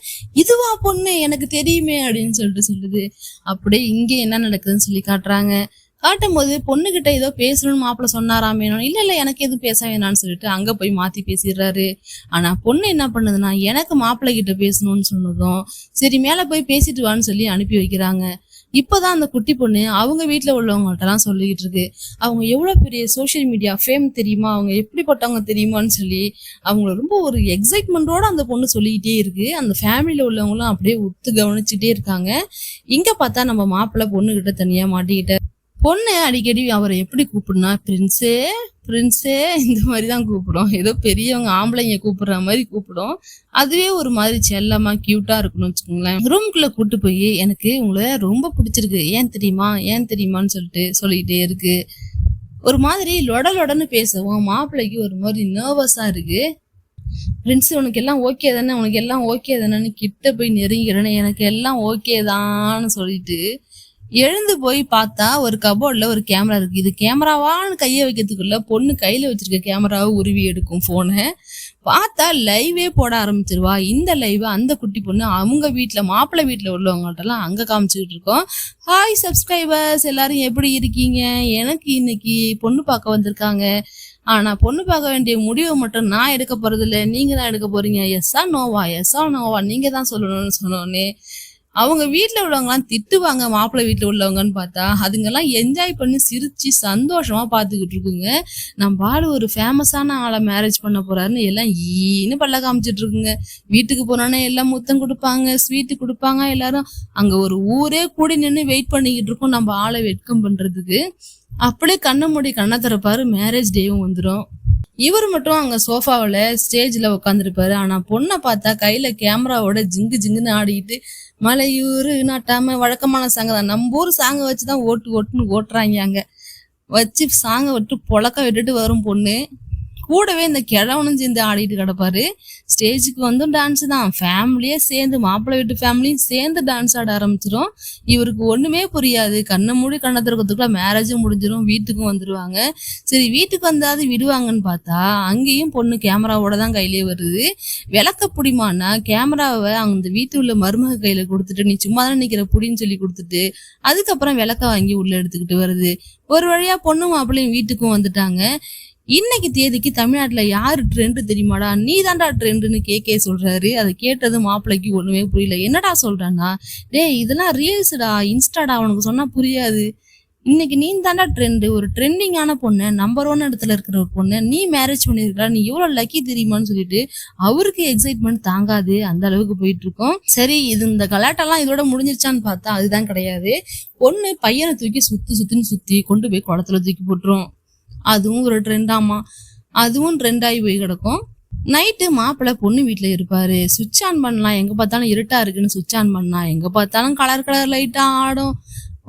இதுவா பொண்ணு, எனக்கு தெரியுமே அப்படின்னு சொல்லுது. அப்படியே இங்க என்ன நடக்குதுன்னு சொல்லி காட்டுறாங்க. காட்டும் போது பொண்ணுகிட்ட ஏதோ பேசணும்னு மாப்பிள்ள சொன்னாராமே. இல்ல எனக்கு எதுவும் பேச வேணாம்னு சொல்லிட்டு அங்க போய் மாத்தி பேசிடுறாரு. ஆனா பொண்ணு என்ன பண்ணுதுன்னா, எனக்கு மாப்பிள்ளை கிட்ட பேசணும்னு சொன்னதும் சரி மேல போய் பேசிட்டு வான்னு சொல்லி அனுப்பி வைக்கிறாங்க. இப்பதான் அந்த குட்டி பொண்ணு அவங்க வீட்டுல உள்ளவங்கள்ட்ட எல்லாம் சொல்லிக்கிட்டு இருக்கு. அவங்க எவ்வளவு பெரிய சோசியல் மீடியா ஃபேம் தெரியுமா, அவங்க எப்படிப்பட்டவங்க தெரியுமான்னு சொல்லி அவங்க ரொம்ப ஒரு எக்ஸைட்மெண்டோட அந்த பொண்ணு சொல்லிக்கிட்டே இருக்கு. அந்த ஃபேமிலியில உள்ளவங்களும் அப்படியே ஒத்து கவனிச்சுட்டே இருக்காங்க. இங்க பார்த்தா நம்ம மாப்பிள்ளை பொண்ணு கிட்ட தனியா மாட்டிக்கிட்ட. பொண்ணு அடிக்கடி அவரை எப்படி கூப்பிடுனா, பிரின்ஸே பிரின்ஸே இந்த மாதிரிதான் கூப்பிடும். ஏதோ பெரியவங்க ஆம்பளைங்க கூப்பிடுற மாதிரி கூப்பிடும். அதுவே ஒரு மாதிரி செல்லமா கியூட்டா இருக்கணும்னு வச்சுக்கோங்களேன். ரூம்குள்ள கூட்டு போய் எனக்கு உங்களை ரொம்ப பிடிச்சிருக்கு, ஏன் தெரியுமான்னு சொல்லிட்டே இருக்கு. ஒரு மாதிரி லொடன்னு பேசவும் மாப்பிள்ளைக்கு ஒரு மாதிரி நர்வஸா இருக்கு. பிரின்ஸ் உனக்கு எல்லாம் ஓகே தானேன்னு கிட்ட போய் நெருங்கிறேன்னு, எனக்கு எல்லாம் ஓகே தான்னு சொல்லிட்டு எழுந்து போய் பார்த்தா ஒரு கபோர்ட்ல ஒரு கேமரா இருக்கு. இது கேமராவான்னு கையை வைக்கிறதுக்குள்ள பொண்ணு கையில வச்சிருக்க கேமராவை உருவி எடுக்கும் போனை. பார்த்தா லைவே போட ஆரம்பிச்சிருவா. இந்த லைவ் அந்த குட்டி பொண்ணு அவங்க வீட்டுல மாப்பிள்ளை வீட்டுல உள்ளவங்கள்ட்ட எல்லாம் அங்க காமிச்சுக்கிட்டு இருக்கோம். ஹாய் சப்ஸ்கிரைபர்ஸ், எல்லாரும் எப்படி இருக்கீங்க? எனக்கு இன்னைக்கு பொண்ணு பார்க்க வந்திருக்காங்க. ஆனா பொண்ணு பார்க்க வேண்டிய முடிவை மட்டும் நான் எடுக்க போறது இல்ல, நீங்க தான் எடுக்க போறீங்க. எஸ்ஸா நோவா நீங்க தான் சொல்லணும்னு சொன்னோன்னே அவங்க வீட்டுல உள்ளவங்கலாம் திட்டுவாங்க. மாப்பிள்ளை வீட்டுல உள்ளவங்கன்னு பார்த்தா அதுங்கெல்லாம் என்ஜாய் பண்ணி சிரிச்சு சந்தோஷமா பாத்துக்கிட்டு இருக்குங்க. நம்ம ஆளு ஒரு ஃபேமஸான ஆளை மேரேஜ் பண்ண போறாருன்னு எல்லாம் ஈன்னு பல்ல காமிச்சிட்டு இருக்குங்க. வீட்டுக்கு போனோன்னே எல்லாம் முத்தம் கொடுப்பாங்க, ஸ்வீட்டு கொடுப்பாங்க. எல்லாரும் அங்க ஒரு ஊரே கூடி நின்று வெயிட் பண்ணிக்கிட்டு இருக்கோம் நம்ம ஆளை வெட்கம் பண்றதுக்கு. அப்படியே கண்ணை மூடி கண்ணை திறப்பாரு, மேரேஜ் டேவும் வந்துடும். இவர் மட்டும் அங்க சோஃபாவில ஸ்டேஜ்ல உட்காந்துருப்பாரு. ஆனா பொண்ணை பார்த்தா கையில கேமராவோட ஜிங்குன்னு ஆடிக்கிட்டு மலையூரு நாட்டாம வழக்கமான சாங்க தான், நம்ம ஊர் சாங்க வச்சுதான் ஓட்டுன்னு ஓட்டுறாங்க. அங்க வச்சு சாங்க விட்டு பொழக்க விட்டுட்டு வரும் பொண்ணு. கூடவே இந்த கிழவனும் சேர்ந்து ஆடிட்டு கிடப்பாரு. ஸ்டேஜுக்கு வந்தும் டான்ஸ் தான், ஃபேமிலியே சேர்ந்து மாப்பிள்ளை வீட்டு ஃபேமிலியும் சேர்ந்து டான்ஸ் ஆட ஆரம்பிச்சிடும். இவருக்கு ஒண்ணுமே புரியாது. கண்ணை மூடி கண்ணை திறக்கிறதுக்குள்ள மேரேஜும் முடிஞ்சிடும், வீட்டுக்கும் வந்துருவாங்க. சரி வீட்டுக்கு வந்தாது விடுவாங்கன்னு பார்த்தா அங்கேயும் பொண்ணு கேமராவோட தான் கையிலே வருது. விளக்க புடிமானா கேமராவை அந்த வீட்டு உள்ள மருமக கையில கொடுத்துட்டு, நீ சும்மா தானே நிக்கிற புடின்னு சொல்லி கொடுத்துட்டு அதுக்கப்புறம் விளக்க வாங்கி உள்ள எடுத்துக்கிட்டு வருது. ஒரு வழியா பொண்ணு மாப்பிள்ளையும் வீட்டுக்கும் வந்துட்டாங்க. இன்னைக்கு தேதிக்கு தமிழ்நாட்டுல யாரு ட்ரெண்ட் தெரியுமாடா, நீ தான்டா ட்ரெண்டுன்னு கே சொல்றாரு. அதை கேட்டது மாப்பிள்ளைக்கு ஒண்ணுமே புரியல. என்னடா சொல்றான்னா, டேய் இதெல்லாம் ரீல்ஸ்டா, இன்ஸ்டாடா, அவனுக்கு சொன்னா புரியாது. இன்னைக்கு நீ தாண்டா ட்ரெண்டு, ஒரு ட்ரெண்டிங்கான பொண்ணு, நம்பர் 1 இடத்துல இருக்கிற ஒரு பொண்ணு நீ மேரேஜ் பண்ணிருக்கா, நீ எவ்வளவு லக்கி தெரியுமான்னு சொல்லிட்டு அவருக்கு எக்ஸைட்மெண்ட் தாங்காது. அந்த அளவுக்கு போயிட்டு இருக்கோம். சரி இது இந்த கலாட்டெல்லாம் இதோட முடிஞ்சிருச்சான்னு பார்த்தா அதுதான் கிடையாது. பொண்ணு பையனை தூக்கி சுத்தி கொண்டு போய் குளத்துல தூக்கி போட்டுரும். அதுவும் ஒரு ட்ரெண்டாமா. அதுவும் ட்ரெண்ட் ஆகி போய் கிடக்கும். நைட்டு மாப்பிள்ளை பொண்ணு வீட்டுல இருப்பாரு. சுவிட்ச் ஆன் பண்ணலாம், எங்க பார்த்தாலும் இருட்டா இருக்குன்னு சுவிட்ச் ஆன் பண்ணா எங்க பார்த்தாலும் கலர் லைட்டா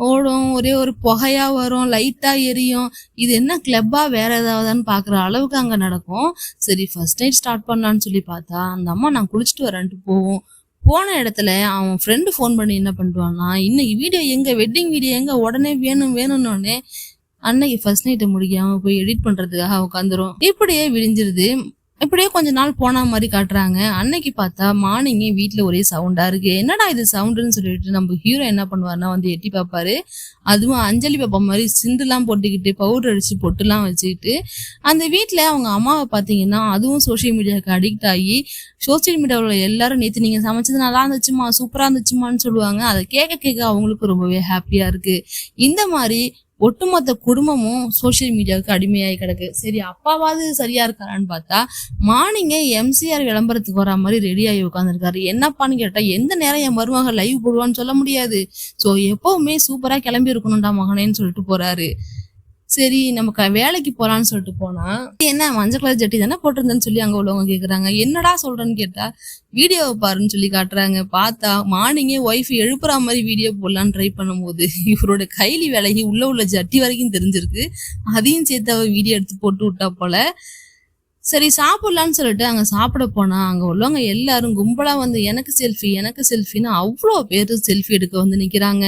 ஓடும், ஒரே ஒரு புகையா வரும், லைட்டா எரியும். இது என்ன கிளப்பா வேற ஏதாவதுன்னு பாக்குற அளவுக்கு அங்க நடக்கும். சரி ஃபர்ஸ்ட் நைட் ஸ்டார்ட் பண்ணலான்னு சொல்லி பார்த்தா அந்த அம்மா நான் குளிச்சுட்டு வரேன்ட்டு போவோம். போன இடத்துல அவன் ஃப்ரெண்டு ஃபோன் பண்ணி என்ன பண்ணுவான்னா, இன்னைக்கு வீடியோ எங்க, வெட்டிங் வீடியோ எங்க, உடனே வேணும்னு அன்னைக்கு ஃபர்ஸ்ட் நைட்டை முடிக்காம போய் எடிட் பண்றதுக்காக உட்காந்துரும். இப்படியே விடிஞ்சிருது. இப்படியே கொஞ்ச நாள் போன மாதிரி காட்டுறாங்க. அன்னைக்கு பார்த்தா மார்னிங்கே வீட்டுல ஒரே சவுண்டா இருக்கு. என்னடா இது சவுண்டுன்னு சொல்லிட்டு நம்ம ஹீரோ என்ன பண்ணுவாருன்னா வந்து எட்டி பார்ப்பாரு. அதுவும் அஞ்சலி பாப்பா மாதிரி சிண்டுலாம் போட்டுக்கிட்டு பவுடர் அடிச்சு பொட்டுலாம் வச்சுக்கிட்டு அந்த வீட்டுல அவங்க அம்மாவை பாத்தீங்கன்னா அதுவும் சோசியல் மீடியாவுக்கு அடிக்ட் ஆகி சோசியல் மீடியாவில் எல்லாரும் நேற்று நீங்க சமைச்சது நல்லா இருந்துச்சுமா, சூப்பரா இருந்துச்சுமான்னு சொல்லுவாங்க. அதை கேட்க அவங்களுக்கு ரொம்பவே ஹாப்பியா இருக்கு. இந்த மாதிரி ஒட்டுமொத்த குடும்பமும் சோசியல் மீடியாவுக்கு அடிமையாகி கிடக்கு. சரி அப்பாவாவது சரியா இருக்காரான்னு பார்த்தா மார்னிங்கே எம்சிஆர் விளம்பரத்துக்கு வர மாதிரி ரெடி ஆகி உட்காந்துருக்காரு. என்னப்பான்னு கேட்டா எந்த நேரம் என் மருமக லைவ் போடுவான்னு சொல்ல முடியாது. ஸோ எப்பவுமே சூப்பரா கிளம்பி இருக்கணும்டா மகனேன்னு சொல்லிட்டு போறாரு. சரி நம்ம வேலைக்கு போலான்னு சொல்லிட்டு போனா, என்ன மஞ்சள் கலர் ஜட்டி தானே போட்டிருந்தேன்னு சொல்லி அங்க உள்ளவங்க கேக்குறாங்க. என்னடா சொல்றேன்னு கேட்டா, வீடியோவை பாருன்னு சொல்லி காட்டுறாங்க. பார்த்தா மார்னிங்கே ஒய்ஃப் எழுப்புற மாதிரி வீடியோ போடலான்னு ட்ரை பண்ணும்போது இவரோட கைலி விலகி உள்ள ஜட்டி வரைக்கும் தெரிஞ்சிருக்கு. அதையும் சேர்த்து அவ வீடியோ எடுத்து போட்டு விட்டா போல. சரி சாப்பிடலான்னு சொல்லிட்டு அங்க சாப்பிட போனா, அங்க உள்ளவங்க எல்லாரும் கும்பலா வந்து எனக்கு செல்ஃபின்னு அவ்வளோ பேரு செல்ஃபி எடுக்க வந்து நிக்கிறாங்க.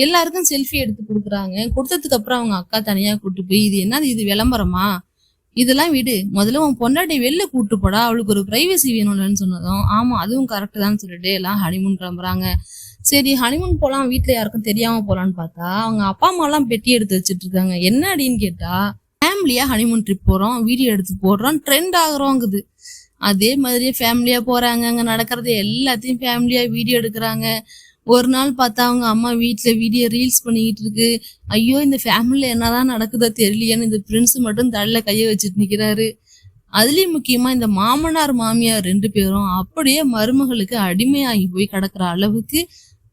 எல்லாருக்கும் செல்ஃபி எடுத்து கொடுக்குறாங்க. கொடுத்ததுக்கு அப்புறம் அவங்க அக்கா தனியா கூட்டு போய், இது என்னது, இது விளம்பரமா, இதெல்லாம் விடு, முதல்ல உன் பொண்டாட்டி வெளில கூட்டு போடா, அவளுக்கு ஒரு பிரைவசி வேணும்லன்னு சொன்னதும், ஆமா அதுவும் கரெக்ட் தான் சொல்லிட்டு எல்லாம் ஹனிமூன் கிளம்புறாங்க. சரி ஹனிமூன் போலாம், வீட்டுல யாருக்கும் தெரியாம போலான்னு பார்த்தா அவங்க அப்பா அம்மா எல்லாம் பெட்டி எடுத்து வச்சிட்டு இருக்காங்க. என்ன அப்படின்னு கேட்டா, ஃபேமிலியா ஹனிமூன் ட்ரிப் போறோம், வீடியோ எடுத்து போடுறோம், ட்ரெண்ட் ஆகுறோங்குது. அதே மாதிரியே ஃபேமிலியா போறாங்க, அங்க நடக்கிறது எல்லாத்தையும் ஃபேமிலியா வீடியோ எடுக்கிறாங்க. ஒரு நாள் பார்த்தா அவங்க அம்மா வீட்டுல வீடியோ ரீல்ஸ் பண்ணிக்கிட்டு இருக்கு. ஐயோ இந்த ஃபேமிலியில என்னதான் நடக்குதோ தெரியலையேன்னு இந்த பிரின்ஸ் மட்டும் தலையில கைய வச்சுட்டு நிக்கிறாரு. அதுலயும் முக்கியமா இந்த மாமனார் மாமியார் 2 பேரும் அப்படியே மருமகளுக்கு அடிமையாகி போய் கிடக்குற அளவுக்கு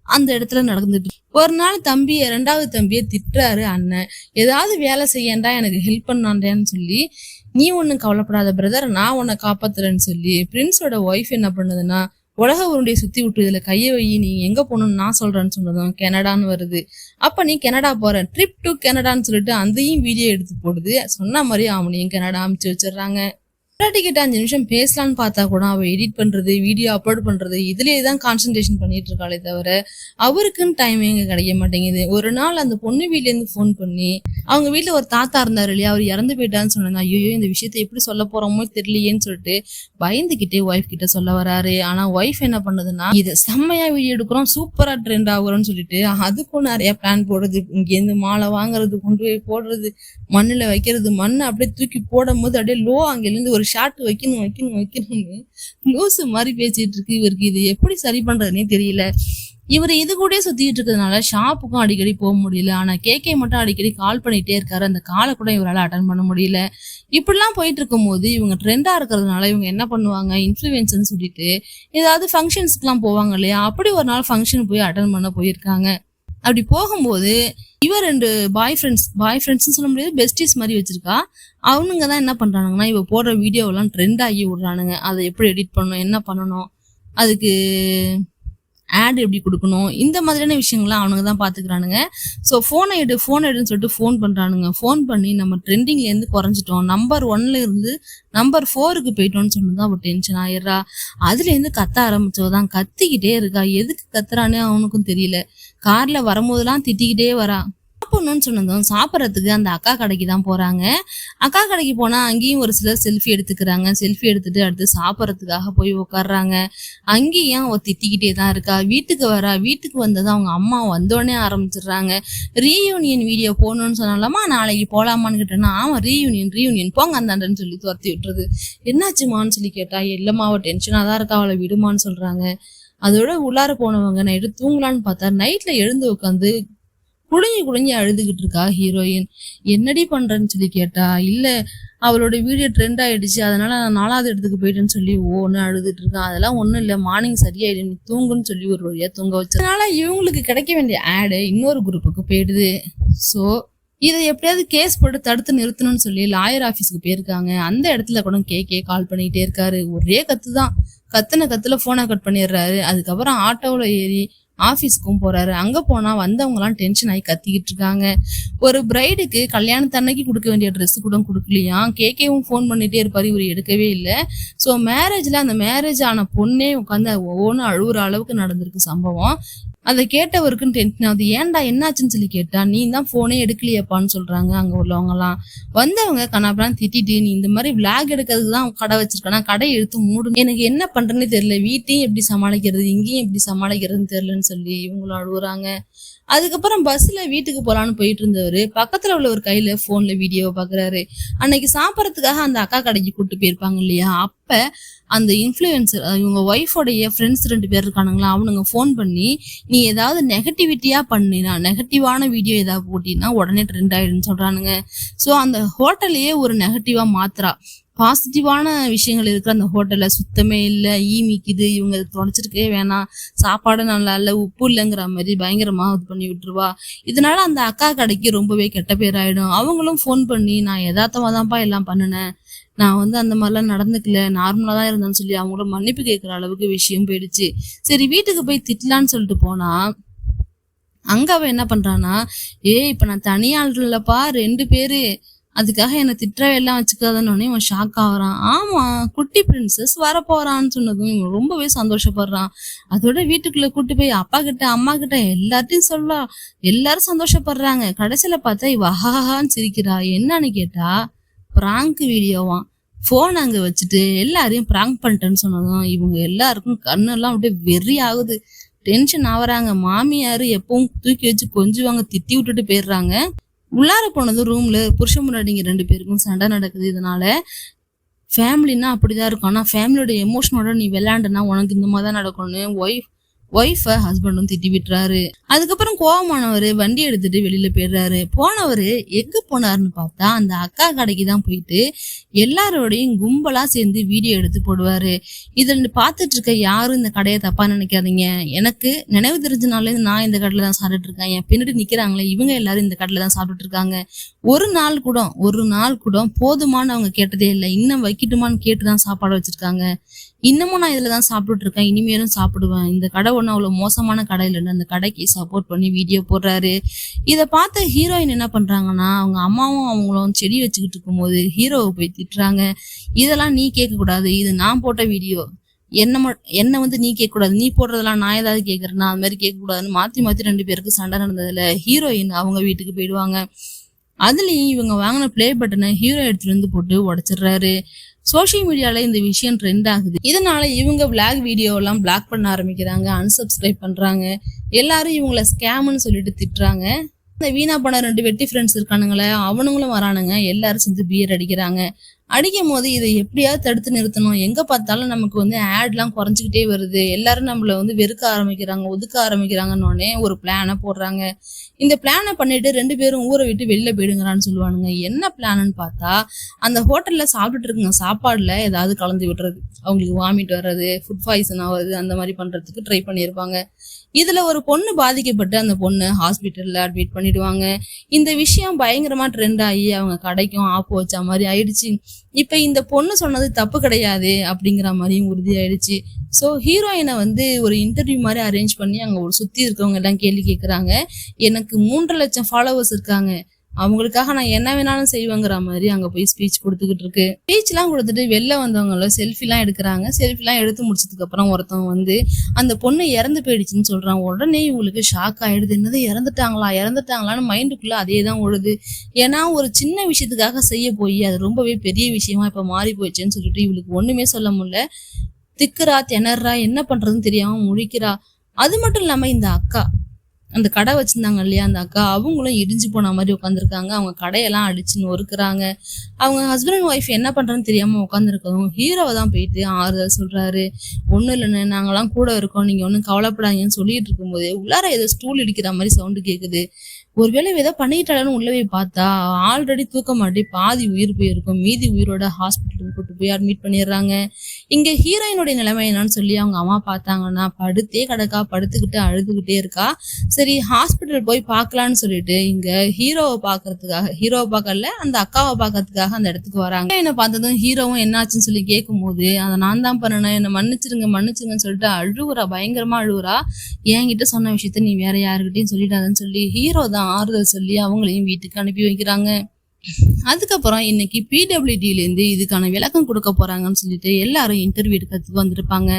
அந்த இடத்துல நடந்துட்டு. ஒரு நாள் தம்பி 2வது தம்பியை திட்டுறாரு அண்ணன், ஏதாவது வேலை செய்யண்டா, எனக்கு ஹெல்ப் பண்ணாண்டேன்னு சொல்லி. நீ ஒன்னும் கவலைப்படாத பிரதர், நான் உன்னை காப்பாத்துறேன்னு சொல்லி பிரின்ஸோட ஒய்ஃப் என்ன பண்ணுதுன்னா, உலக உருண்டையை சுத்தி விட்டு இதுல கைய வை, நீ எங்க போகணும்னு நான் சொல்றேன்னு சொன்னதும் கனடான்னு வருது. அப்ப நீ கனடா போற, ட்ரிப் டு கனடான்னு சொல்லிட்டு அதையும் வீடியோ எடுத்து போடுது. சொன்ன மாதிரி அவனையும் கனடா அமுச்சு வச்சிடுறாங்க. கிட்ட 5 நிமிஷம் பேசலான்னு பார்த்தா கூட அவ எடிட் பண்றது, வீடியோ அப்லோட் பண்றது, இதுலயேதான் கான்சென்ட்ரேஷன் பண்ணிட்டு இருக்காளே தவிர அவருக்குன்னு டைம் எங்க கிடைக்க மாட்டேங்குது. ஒரு நாள் அந்த பொண்ணு வீட்ல இருந்து போன் பண்ணி, அவங்க வீட்டுல ஒரு தாத்தா இருந்தாரு இல்லையா, அவர் இறந்து போயிட்டான்னு சொன்னா, ஐயோ இந்த விஷயத்த எப்படி சொல்ல போறோமோ தெரியலையேன்னு சொல்லிட்டு பயந்துகிட்டே ஒய்ஃப் கிட்ட சொல்ல வராரு. ஆனா ஒய்ஃப் என்ன பண்ணுதுன்னா, இது செம்மையா வீடியோ எடுக்கிறோம், சூப்பரா ட்ரெண்ட் ஆகுறோம்னு சொல்லிட்டு அதுக்கும் நிறைய பிளான் போடுறது. இங்க இருந்து மாலை வாங்குறது, கொண்டு போய் போடுறது, மண்ணுல வைக்கிறது, மண்ணை அப்படியே தூக்கி போடும் போது அப்படியே லோ அங்கில இருந்து ஒரு ஷாட் வைக்கணும்னு லூசு மாதிரி பேசிட்டு இருக்கு. இவருக்கு இது எப்படி சரி பண்றதுன்னே தெரியல. இவர் இது கூட சுத்திட்டு இருக்கிறதுனால ஷாப்புக்கும் அடிக்கடி போக முடியல. ஆனா கேக்கே மட்டும் அடிக்கடி கால் பண்ணிட்டே இருக்காரு. அந்த காலை கூட இவரால் அட்டன் பண்ண முடியல. இப்படிலாம் போயிட்டு இருக்கும் போது இவங்க ட்ரெண்டா இருக்கிறதுனால இவங்க என்ன பண்ணுவாங்க, இன்ஃபுளுசர்னு சொல்லிட்டு ஏதாவது ஃபங்க்ஷன்ஸ்க்கு எல்லாம் போவாங்க இல்லையா, அப்படி ஒரு நாள் ஃபங்க்ஷன் போய் அட்டன் பண்ண போயிருக்காங்க. அப்படி போகும்போது இவர் 2 பாய் ஃப்ரெண்ட்ஸ்னு சொல்ல முடியாது, பெஸ்டிஸ் மாதிரி வச்சிருக்கா. அவனுங்க தான் என்ன பண்றானுங்கன்னா, இவ போடுற வீடியோவெல்லாம் ட்ரெண்ட் ஆகி விடுறானுங்க. அதை எப்படி எடிட் பண்ணணும், என்ன பண்ணணும், அதுக்கு ஆட் எப்படி கொடுக்கணும், இந்த மாதிரியான விஷயங்கள்லாம் அவனுங்க தான் பாத்துக்கிறானுங்க. ஸோ ஃபோனை எடுன்னு சொல்லிட்டு ஃபோன் பண்றானுங்க. ஃபோன் பண்ணி நம்ம ட்ரெண்டிங்ல இருந்து குறைஞ்சிட்டோம், நம்பர் 1ல இருந்து நம்பர் 4க்கு போயிட்டோம்னு சொன்னதான் அவ டென்ஷன் ஆயிடுறா. அதுல இருந்து கத்த ஆரம்பிச்சவதான் கத்திக்கிட்டே இருக்கா. எதுக்கு கத்துறானே அவனுக்கும் தெரியல. கார்ல வரும்போதெல்லாம் திட்டிக்கிட்டே வரா. சாப்பிடணும்னு சொன்னதும் சாப்பிட்றதுக்கு அந்த அக்கா கடைக்கு தான் போறாங்க. அக்கா கடைக்கு போனா அங்கேயும் ஒரு சிலர் செல்ஃபி எடுத்துக்கிறாங்க. செல்ஃபி எடுத்துட்டு அடுத்து சாப்பிட்றதுக்காக போய் உட்காடுறாங்க. அங்கேயும் அவ திட்டிக்கிட்டே தான் இருக்கா. வீட்டுக்கு வந்ததும் அவங்க அம்மா வந்தோடனே ஆரம்பிச்சிடுறாங்க. ரீயூனியன் வீடியோ போகணும்னு சொன்னாலமா, நாளைக்கு போலாமான்னு கேட்டேன்னா, ஆமா ரீயூனியன் போங்க அந்தாண்டன்னு சொல்லி துரத்தி விட்டுறது. என்னாச்சுமான்னு சொல்லி கேட்டா, இல்லம்மா அவ டென்ஷனா தான் இருக்கா, அவளை விடுமான்னு சொல்றாங்க. அதோட உள்ளார போனவங்க நைட்டு தூங்கலான்னு பார்த்தா நைட்ல எழுந்து உட்காந்து குடிஞ்சு அழுதுகிட்டு இருக்கா ஹீரோயின். என்னடி பண்றேன்னு சொல்லி கேட்டா, இல்ல அவளோட வீடியோ ட்ரெண்ட் ஆயிடுச்சு, அதனால நான் 4வது இடத்துக்கு போயிட்டேன்னு சொல்லி ஒன்னு அழுதுட்டு இருக்கான். அதெல்லாம் ஒண்ணும் இல்ல, மார்னிங் சரியாயிடு, நீ தூங்குன்னு சொல்லி ஒரு வழியா தூங்க வச்சு. அதனால இவங்களுக்கு கிடைக்க வேண்டிய ஆடு இன்னொரு குரூப்புக்கு போயிடுது. சோ இதை எப்படியாவது கேஸ் போட்டு தடுத்து நிறுத்தணும்னு சொல்லி லாயர் ஆபீஸ்க்கு போயிருக்காங்க. அந்த இடத்துல கூட கால் பண்ணிட்டே இருக்காரு. ஒரே கத்துதான், கத்துல போனை கட் பண்ணிடுறாரு. அதுக்கப்புறம் ஆட்டோவில் ஏறி ஆபீஸ்க்கும் போறாரு. அங்க போனா வந்தவங்க எல்லாம் டென்ஷன் ஆகி கத்திக்கிட்டு இருக்காங்க. ஒரு பிரைடுக்கு கல்யாணத்தன்னைக்கு கொடுக்க வேண்டிய ட்ரெஸ் கூட கொடுக்கலையா. கேவும் போன் பண்ணிட்டே இருப்பாரு, இவர் எடுக்கவே இல்லை. ஸோ மேரேஜ்ல அந்த மேரேஜ் ஆன பொண்ணே உட்காந்து ஒவ்வொன்றும் அழுகுற அளவுக்கு நடந்திருக்கு சம்பவம். அதை கேட்டவருக்குன்னு டென்ஷன் ஆகுது. ஏன்டா என்னாச்சுன்னு சொல்லி கேட்டா, நீ தான் போனே எடுக்கலையப்பான்னு சொல்றாங்க அங்க உள்ளவங்க எல்லாம். வந்தவங்க கண்ணாப்பெல்லாம் திட்டிட்டு, நீ இந்த மாதிரி விளாக் எடுக்கிறதுக்கு தான் கடை வச்சிருக்கனா, கடையை எடுத்து மூடு, எனக்கு என்ன பண்றேன்னு தெரியல, வீட்டையும் எப்படி சமாளிக்கிறது, இங்கேயும் எப்படி சமாளிக்கிறதுன்னு தெரியலன்னு சொல்லி இவங்களும் அழுகுறாங்க. அதுக்கப்புறம் பஸ்ல வீட்டுக்கு போலான்னு போயிட்டு இருந்தவரு பக்கத்துல உள்ள ஒரு கையில போன்ல வீடியோவை பாக்குறாரு. அன்னைக்கு சாப்பிடறதுக்காக அந்த அக்கா கடைக்கு கூட்டு போயிருப்பாங்க இல்லையா, அப்ப அந்த இன்ஃபுளுசர் இவங்க ஒய்ஃபோடைய ஃப்ரெண்ட்ஸ் 2 பேர் இருக்கானுங்களா, அவனுங்க போன் பண்ணி, நீ ஏதாவது நெகட்டிவிட்டியா பண்ணினா, நெகட்டிவான வீடியோ ஏதாவது போட்டினா உடனே ட்ரெண்ட் ஆயிடுன்னு சொல்றானுங்க. சோ அந்த ஹோட்டலையே ஒரு நெகட்டிவா மாத்துறா. பாசிட்டிவான விஷயங்கள் இருக்கிற அந்த ஹோட்டல்ல சுத்தமே இல்லை, ஈமிக்குது, இவங்க தொலைச்சிருக்கவே வேணாம், சாப்பாடு நல்லா இல்லை, உப்பு இல்லைங்கிற மாதிரி பயங்கரமா இது பண்ணி விட்டுருவா. இதனால அந்த அக்கா கடைக்கு ரொம்பவே கெட்ட பேர் ஆயிடும். அவங்களும் ஃபோன் பண்ணி நான் யதார்த்தமா தான்ப்பா எல்லாம் பண்ணினேன், நான் அந்த மாதிரிலாம் நடந்துக்கல, நார்மலா தான் இருந்தேன்னு சொல்லி அவங்களும் மன்னிப்பு கேட்கிற அளவுக்கு விஷயம் போயிடுச்சு. சரி வீட்டுக்கு போய் திட்டலான்னு சொல்லிட்டு போனா அங்க அவ என்ன பண்றானா, இப்ப நான் தனியாள் இல்லப்பா, 2 பேரு, அதுக்காக என்ன திட்டவே எல்லாம் வச்சுக்காதன்னு இவன் ஷாக் ஆகுறான். ஆமா, குட்டி பிரின்சஸ் வரப்போறான்னு சொன்னதும் இவன் ரொம்பவே சந்தோஷப்படுறான். அதோட வீட்டுக்குள்ள கூட்டு போய் அப்பா கிட்ட அம்மா கிட்ட எல்லார்ட்டையும் சொல்லலாம். எல்லாரும் சந்தோஷப்படுறாங்க. கடைசியில பார்த்தா இவ ஹஹான்னு சிரிக்கிறா. என்னன்னு கேட்டா பிராங்க் வீடியோவாம். போன் அங்க வச்சுட்டு எல்லாரையும் பிராங்க் பண்ணிட்டேன்னு சொன்னதும் இவங்க எல்லாருக்கும் கண்ணெல்லாம் அப்படியே வெறி ஆகுது, டென்ஷன் ஆகுறாங்க. மாமியாரு எப்பவும் தூக்கி வச்சு கொஞ்சுவாங்க, திட்டி விட்டுட்டு போயிடுறாங்க. உள்ளார போனது ரூம்ல புருஷன் முன்னாடிங்க 2 பேருக்கும் சண்டை நடக்குது. இதனால ஃபேமிலின்னா அப்படிதான் இருக்கும், ஆனா ஃபேமிலியோட எமோஷனோட நீ விளையாண்டுனா உனக்கு இந்த மாதிரி தான் நடக்கும்னு ஒய்ஃபை ஹஸ்பண்டும் திட்டி விட்டுறாரு. அதுக்கப்புறம் கோவமானவர் வண்டி எடுத்துட்டு வெளியில போயிடுறாரு. போனவர் எங்க போனாருன்னு பார்த்தா அந்த அக்கா கடைக்கு தான் போயிட்டு எல்லாரோடையும் கும்பலா சேர்ந்து வீடியோ எடுத்து போடுவாரு. இதுல பார்த்துட்டு இருக்க யாரும் இந்த கடையை தப்பா நினைக்காதீங்க, எனக்கு நினைவு தெரிஞ்சனால நான் இந்த கடையில தான் சாப்பிட்டுட்டு இருக்கேன், என் பின்னாடி நிக்கிறாங்களே இவங்க எல்லாரும் இந்த கடையில தான் சாப்பிட்டுட்டு இருக்காங்க. ஒரு நாள் கூட போதுமானு அவங்க கேட்டதே இல்லை, இன்னும் வைக்கட்டுமான்னு கேட்டுதான் சாப்பாடு வச்சிருக்காங்க. இன்னமும் நான் இதுலதான் சாப்பிட்டுட்டு இருக்கேன், இனிமேலும் சாப்பிடுவேன். இந்த கடை ஒன்றும் அவ்வளவு மோசமான கடை இல்லைன்னு அந்த கடைக்கு சப்போர்ட் பண்ணி வீடியோ போடுறாரு. இதை பார்த்த ஹீரோயின் என்ன பண்றாங்கன்னா, அவங்க அம்மாவும் அவங்களும் செடி வச்சுக்கிட்டு இருக்கும்போது ஹீரோவை போய் திட்டுறாங்க. இதெல்லாம் நீ கேட்க கூடாது, இது நான் போட்ட வீடியோ, என்ன நீ கேட்க கூடாது, நீ போடுறதெல்லாம் நான் ஏதாவது கேட்கறேன்னா அது மாதிரி கேட்க கூடாதுன்னு மாத்தி 2 பேருக்கு சண்டை நடந்ததுல ஹீரோயின் அவங்க வீட்டுக்கு போயிடுவாங்க. அதுலயும் இவங்க வாங்கின பிளே பட்டனை ஹீரோ எடுத்துட்டு வந்து போட்டு உடைச்சிடுறாரு. சோசியல் மீடியால இந்த விஷயம் ட்ரெண்ட் ஆகுது. இதனால இவங்க விளாக் வீடியோ எல்லாம் பிளாக் பண்ண ஆரம்பிக்கிறாங்க, அன்சப்ஸ்கிரைப் பண்றாங்க. எல்லாரும் இவங்களை ஸ்கேம்னு சொல்லிட்டு திட்டுறாங்க. இந்த வீணா பண்ண 2 வெட்டி ஃப்ரெண்ட்ஸ் இருக்கானுங்களே அவனுங்களும் வரானுங்க. எல்லாரும் சேர்ந்து பியர் அடிக்கிறாங்க. அடிக்கும் போது இதை எப்படியாவது தடுத்து நிறுத்தணும், எங்க பார்த்தாலும் நமக்கு ஆட்லாம் குறைஞ்சிக்கிட்டே வருது, எல்லாரும் நம்மள வெறுக்க ஆரம்பிக்கிறாங்க, ஒதுக்க ஆரம்பிக்கிறாங்கன்னு ஒரு பிளானை போடுறாங்க. இந்த பிளானை பண்ணிட்டு 2 பேரும் ஊரை விட்டு வெளியில போயிடுங்கிறான்னு சொல்லுவானுங்க. என்ன பிளான்னு பார்த்தா அந்த ஹோட்டல்ல சாப்பிட்டுட்டு இருக்குங்க சாப்பாடுல ஏதாவது கலந்து விடுறது, அவங்களுக்கு வாமிட் வர்றது, ஃபுட் பாய்சன் ஆகுறது, அந்த மாதிரி பண்றதுக்கு ட்ரை பண்ணியிருப்பாங்க. இதுல ஒரு பொண்ணு பாதிக்கப்பட்டு அந்த பொண்ணு ஹாஸ்பிட்டல்ல அட்மிட் பண்ணிடுவாங்க. இந்த விஷயம் பயங்கரமா ட்ரெண்ட் ஆகி அவங்க கடைக்கும் ஆப்பு வச்ச மாதிரி ஆயிடுச்சு. இப்ப இந்த பொண்ணு சொன்னது தப்பு கிடையாது அப்படிங்கிற மாதிரியும் உறுதி ஆயிடுச்சு. ஸோ ஹீரோயினை ஒரு இன்டர்வியூ மாதிரி அரேஞ்ச் பண்ணி அங்க ஒரு சுத்தி இருக்கவங்க எல்லாம் கேள்வி கேட்கறாங்க. எனக்கு 3 லட்சம் ஃபாலோவர்ஸ் இருக்காங்க, அவங்களுக்காக நான் என்ன வேணாலும் செய்வேங்கிற மாதிரி அங்க போய் ஸ்பீச் கொடுத்துக்கிட்டு இருக்கு. ஸ்பீச் எல்லாம் கொடுத்துட்டு வெளில வந்தவங்கள செல்ஃபி எல்லாம் எடுக்கிறாங்க. செல்ஃபி எல்லாம் எடுத்து முடிச்சதுக்கு அப்புறம் ஒருத்தவங்க அந்த பொண்ணு இறந்து போயிடுச்சுன்னு சொல்றான். உடனே இவங்களுக்கு ஷாக் ஆயிடுது, என்னது இறந்துட்டாங்களான்னு மைண்டுக்குள்ள அதே தான் ஓடுது. ஏன்னா ஒரு சின்ன விஷயத்துக்காக செய்ய போய் அது ரொம்பவே பெரிய விஷயமா இப்ப மாறி போயிடுச்சுன்னு சொல்லிட்டு இவளுக்கு ஒண்ணுமே சொல்ல முடியல. திக்குறா, திணறா, என்ன பண்றதுன்னு தெரியாம முழிக்கிறா. அது மட்டும் இல்லாம இந்த அக்கா, அந்த கடை வச்சிருந்தாங்க இல்லையா அந்த அக்கா, அவங்களும் இடிஞ்சு போன மாதிரி உட்காந்துருக்காங்க. அவங்க கடையெல்லாம் அடிச்சு நொறுக்குறாங்க. அவங்க ஹஸ்பண்ட் அண்ட் ஒய்ஃப் என்ன பண்றதுன்னு தெரியாம உட்காந்துருக்கோம். ஹீரோவை தான் போயிட்டு ஆறுதல் சொல்றாரு. ஒன்றும் இல்லைன்னு, நாங்கெல்லாம் கூட இருக்கோம், நீங்க ஒன்றும் கவலைப்படாங்கன்னு சொல்லிட்டு இருக்கும்போது உள்ளார ஏதோ ஸ்டூல் இடிக்கிற மாதிரி சவுண்டு கேட்குது. ஒருவேளை ஏதோ பண்ணிட்டாலும் உள்ள போய் பார்த்தா ஆல்ரெடி தூக்க மாட்டி பாதி உயிர் போயிருக்கும். மீதி உயிரோட ஹாஸ்பிட்டலுக்கு கூட்டு போய் அட்மிட் பண்ணிடுறாங்க. இங்க ஹீரோயினுடைய நிலைமை என்னன்னு சொல்லி அவங்க அம்மா பார்த்தாங்கன்னா படுத்தே கிடக்கா, படுத்துக்கிட்டு அழுதுகிட்டே இருக்கா. சரி ஹாஸ்பிட்டல் போய் பார்க்கலான்னு சொல்லிட்டு இங்க ஹீரோவை பார்க்கல அந்த அக்காவை பார்க்கறதுக்காக அந்த இடத்துக்கு வராங்க. என்ன பார்த்ததும் ஹீரோவும் என்னாச்சுன்னு சொல்லி கேட்கும் போது அதை நான் தான் பண்ணேன், என்னை மன்னிச்சிருங்கன்னு சொல்லிட்டு அழுவுறா, பயங்கரமா அழுவுறா. என்கிட்ட சொன்ன விஷயத்த நீ வேற யாருக்கிட்டையும் சொல்லிட்டாதுன்னு சொல்லி ஹீரோ தான் ஆறுதல் சொல்லி அவங்களையும் வீட்டுக்கு அனுப்பி வைக்கிறாங்க. அதுக்கப்புறம் இன்னைக்கு பிடபிள்யூடியிலேருந்து இதுக்கான விளக்கம் கொடுக்க போறாங்கன்னு சொல்லிட்டு எல்லாரும் இன்டர்வியூ எடுக்கிறதுக்கு வந்திருப்பாங்க.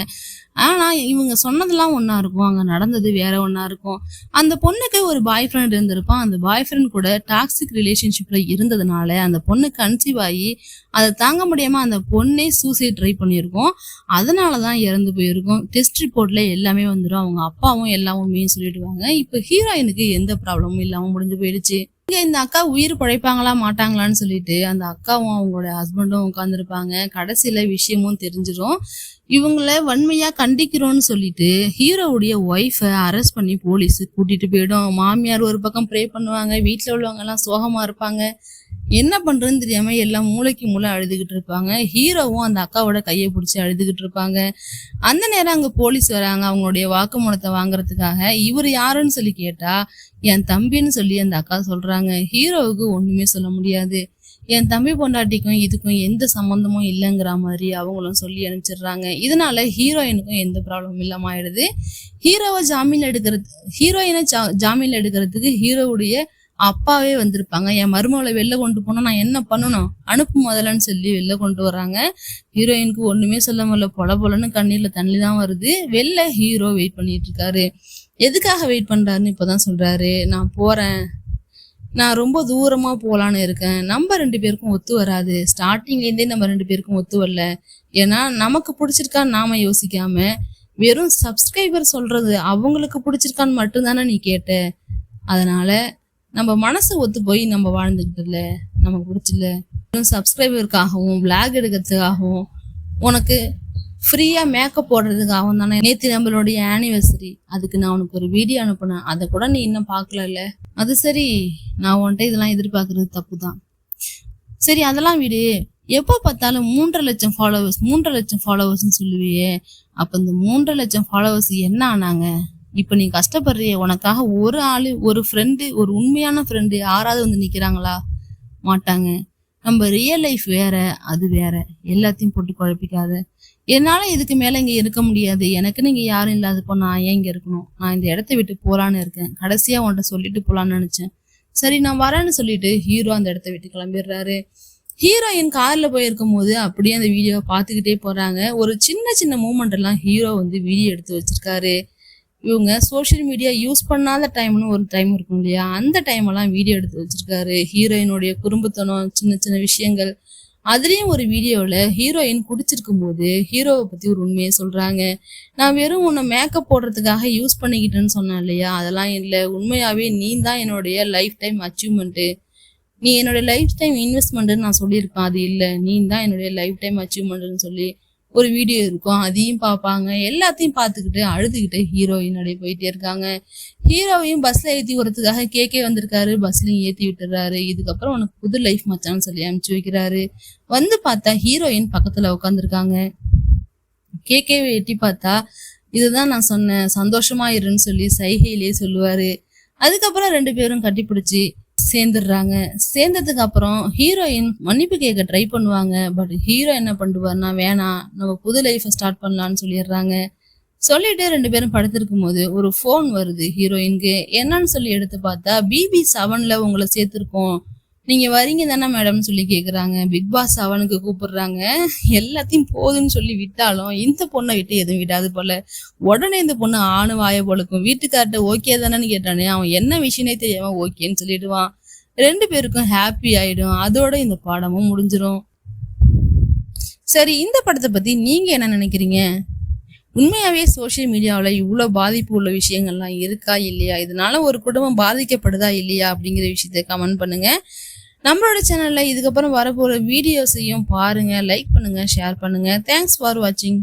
ஆனா இவங்க சொன்னதெல்லாம் ஒன்னா இருக்கும், அங்க நடந்தது வேற ஒன்னா இருக்கும். அந்த பொண்ணுக்கு ஒரு பாய் ஃப்ரெண்ட் இருந்திருப்பான். அந்த பாய் ஃப்ரெண்ட் கூட டாக்ஸிக் ரிலேஷன்ஷிப்ல இருந்ததுனால அந்த பொண்ணு கன்சீவ் ஆகி அதை தாங்க முடியாம அந்த பொண்ணே சூசைட் ட்ரை பண்ணியிருக்கோம். அதனாலதான் இறந்து போயிருக்கும். டெஸ்ட் ரிப்போர்ட்ல எல்லாமே வந்துடும், அவங்க அப்பாவும் எல்லாமே சொல்லிடுவாங்க. இப்ப ஹீரோயினுக்கு எந்த ப்ராப்ளமும் இல்லாம முடிஞ்சு போயிடுச்சு. இந்த அக்கா உயிர் பழைப்பாங்களா மாட்டாங்களான்னு சொல்லிட்டு அந்த அக்காவும் அவங்களோட ஹஸ்பண்டும் உட்காந்துருப்பாங்க. கடைசியில விஷயமும் தெரிஞ்சிடும். இவங்கள வன்மையா கண்டிக்கிறோம்னு சொல்லிட்டு ஹீரோவுடைய ஒய்ஃபை அரெஸ்ட் பண்ணி போலீஸ் கூட்டிட்டு போயிடும். மாமியார் ஒரு பக்கம் ப்ரே பண்ணுவாங்க, வீட்டுல உள்ளவங்க எல்லாம் சோகமா இருப்பாங்க. என்ன பண்றதுன்னு தெரியாம எல்லாம் மூளைக்கு மூளை அழுதுகிட்டு இருப்பாங்க. ஹீரோவும் அந்த அக்காவோட கையை பிடிச்சி அழுதுகிட்டு இருப்பாங்க. அந்த நேரம் அங்க போலீஸ் வராங்க அவங்களுடைய வாக்குமூலத்தை வாங்குறதுக்காக. இவர் யாருன்னு சொல்லி கேட்டா என் தம்பின்னு சொல்லி அந்த அக்கா சொல்றாங்க. ஹீரோவுக்கு ஒண்ணுமே சொல்ல முடியாது. என் தம்பி பொண்டாட்டிக்கும் இதுக்கும் எந்த சம்மந்தமும் இல்லைங்கிற மாதிரி அவங்களும் சொல்லி அனுப்பிச்சிடுறாங்க. இதனால ஹீரோயினுக்கும் எந்த ப்ராப்ளமும் இல்லாம ஆயிடுது. ஹீரோயினை ஜாமீன்ல எடுக்கிறதுக்கு ஹீரோவுடைய அப்பாவே வந்திருப்பாங்க. என் மருமகளை வெளில கொண்டு போனா நான் என்ன பண்ணணும், அனுப்பு முதலன்னு சொல்லி வெளில கொண்டு வர்றாங்க. ஹீரோயினுக்கு ஒண்ணுமே சொல்ல முடியல. பொல பொலன்னு கண்ணீர்ல தண்ணி தான் வருது. வெளில ஹீரோ வெயிட் பண்ணிட்டு இருக்காரு. எதுக்காக வெயிட் பண்றாருன்னு இப்பதான் சொல்றாரு. நான் போறேன், நான் ரொம்ப தூரமா போலான்னு இருக்கேன். நம்ம 2 பேருக்கும் ஒத்து வராது. ஸ்டார்டிங்லேருந்தே நம்ம 2 பேருக்கும் ஒத்து வரல. ஏன்னா நமக்கு பிடிச்சிருக்கான்னு நாம யோசிக்காம வெறும் சப்ஸ்கிரைபர் சொல்றது அவங்களுக்கு பிடிச்சிருக்கான்னு மட்டும்தானே நீ கேட்ட. அதனால நம்ம மனசு ஒத்து போய் நம்ம வாழ்ந்துக்கிட்டு இல்ல, நமக்கு பிடிச்சில்ல. வெறும் சப்ஸ்கிரைபருக்காகவும் விளாக் எடுக்கிறதுக்காகவும் உனக்கு ஃப்ரீயா மேக்கப் போடுறதுக்காகவும் தானே நேற்று நம்மளுடைய ஆனிவர்சரி, அதுக்கு நான் உனக்கு ஒரு வீடியோ அனுப்புனேன். அதை கூட நீ இன்னும் பார்க்கல. அது சரி, நான் உன்கிட்ட இதெல்லாம் எதிர்பார்க்கறது தப்பு தான். சரி அதெல்லாம் விடு. எப்போ பார்த்தாலும் 3.5 லட்சம் ஃபாலோவர்ஸ் 3.5 லட்சம் ஃபாலோவர்ஸ்ன்னு சொல்லுவியே, அப்போ இந்த 3.5 லட்சம் ஃபாலோவர்ஸ் என்ன ஆனாங்க? இப்போ நீ கஷ்டப்படுறிய, உனக்காக ஒரு ஆளு, ஒரு ஃப்ரெண்டு, ஒரு உண்மையான ஃப்ரெண்டு யாராவது வந்து நிற்கிறாங்களா? மாட்டாங்க. நம்ம ரியல் லைஃப் வேற, அது வேற. எல்லாத்தையும் போட்டு குழப்பிக்காத. என்னால இதுக்கு மேல இங்க இருக்க முடியாது. எனக்குன்னு இங்க யாரும் இல்லாதப்போ நான் ஏன் இங்க இருக்கணும்? நான் இந்த இடத்த விட்டு போலான்னு இருக்கேன். கடைசியா உன்கிட்ட சொல்லிட்டு போலான்னு நினைச்சேன். சரி நான் வரேன்னு சொல்லிட்டு ஹீரோ அந்த இடத்த விட்டு கிளம்பிடுறாரு. ஹீரோயின் கார்ல போயிருக்கும் போது அப்படியே அந்த வீடியோவை பார்த்துக்கிட்டே போறாங்க. ஒரு சின்ன சின்ன மூமெண்ட் எல்லாம் ஹீரோ வந்து வீடியோ எடுத்து வச்சிருக்காரு. இவங்க சோஷியல் மீடியா யூஸ் பண்ணாத டைம்னு ஒரு டைம் இருக்கும் இல்லையா, அந்த டைம் எல்லாம் வீடியோ எடுத்து வச்சிருக்காரு. ஹீரோயினுடைய குறும்புத்தனம், சின்ன சின்ன விஷயங்கள். அதுலயும் ஒரு வீடியோல ஹீரோயின் குடிச்சிருக்கும் போது ஹீரோவை பத்தி ஒரு உண்மையை சொல்றாங்க. நான் வெறும் உன்னை மேக்கப் போடுறதுக்காக யூஸ் பண்ணிக்கிட்டேன்னு சொன்னேன் இல்லையா, அதெல்லாம் இல்லை. உண்மையாவே நீ தான் என்னுடைய லைஃப் டைம் அச்சீவ்மெண்ட், நீ என்னுடைய லைஃப் டைம் இன்வெஸ்ட்மெண்ட்னு நான் சொல்லியிருப்பேன். அது இல்லை, நீ தான் என்னுடைய லைஃப் டைம் அச்சீவ்மெண்ட்னு சொல்லி ஒரு வீடியோ இருக்கும். அதையும் பார்ப்பாங்க. எல்லாத்தையும் பார்த்துக்கிட்டு அழுதுகிட்டு ஹீரோயின் அப்படியே போயிட்டே இருக்காங்க. ஹீரோவையும் பஸ்ல ஏற்றி வரதுக்காக கேக்கே வந்திருக்காரு. பஸ்லயும் ஏற்றி விட்டுறாரு. இதுக்கப்புறம் உனக்கு புது லைஃப் மச்சான்னு சொல்லி அனுப்பிச்சு வைக்கிறாரு. வந்து பார்த்தா ஹீரோயின் பக்கத்துல உட்காந்துருக்காங்க. கேக்கேவை எட்டி பார்த்தா இதுதான் நான் சொன்னேன், சந்தோஷமா இருன்னு சொல்லி சைகையிலேயே சொல்லுவாரு. அதுக்கப்புறம் 2 பேரும் கட்டிப்பிடிச்சு சேர்ந்துடுறாங்க. சேர்ந்ததுக்கு அப்புறம் ஹீரோயின் மன்னிப்பு கேட்க ட்ரை பண்ணுவாங்க. பட் ஹீரோ என்ன பண்ணுவார்னா, வேணாம் நம்ம புது லைஃபை ஸ்டார்ட் பண்ணலான்னு சொல்லிடுறாங்க. சொல்லிட்டு 2 பேரும் படுத்திருக்கும் போது ஒரு ஃபோன் வருது ஹீரோயினுக்கு. என்னன்னு சொல்லி எடுத்து பார்த்தா BB7ல உங்களை சேர்த்திருக்கோம், நீங்க வரீங்க தானே மேடம்னு சொல்லி கேக்குறாங்க. பிக் பாஸ் 7க்கு கூப்பிடுறாங்க. எல்லாத்தையும் போதுன்னு சொல்லி விட்டாலும் இந்த பொண்ணை விட்டு எதுவும் விடாது போல. உடனே இந்த பொண்ணு ஆணு வாய போலக்கும். வீட்டுக்கார்ட்ட ஓகே தானேன்னு கேட்டானே, அவன் என்ன விஷயமே தெரியாம ஓகேன்னு சொல்லிடுவான். 2 பேருக்கும் ஹாப்பி ஆயிடும். அதோட இந்த பாடமும் முடிஞ்சிடும். சரி, இந்த படத்தை பத்தி நீங்க என்ன நினைக்கிறீங்க? உண்மையாவே சோசியல் மீடியாவில் இவ்வளோ பாதிப்பு உள்ள விஷயங்கள்லாம் இருக்கா இல்லையா? இதனால ஒரு குடும்பம் பாதிக்கப்படுதா இல்லையா அப்படிங்கிற விஷயத்த கமெண்ட் பண்ணுங்க. நம்மளோட சேனல்ல இதுக்கப்புறம் வரப்போற வீடியோஸையும் பாருங்க, லைக் பண்ணுங்க, ஷேர் பண்ணுங்க. தேங்க்ஸ் ஃபார் வாட்சிங்.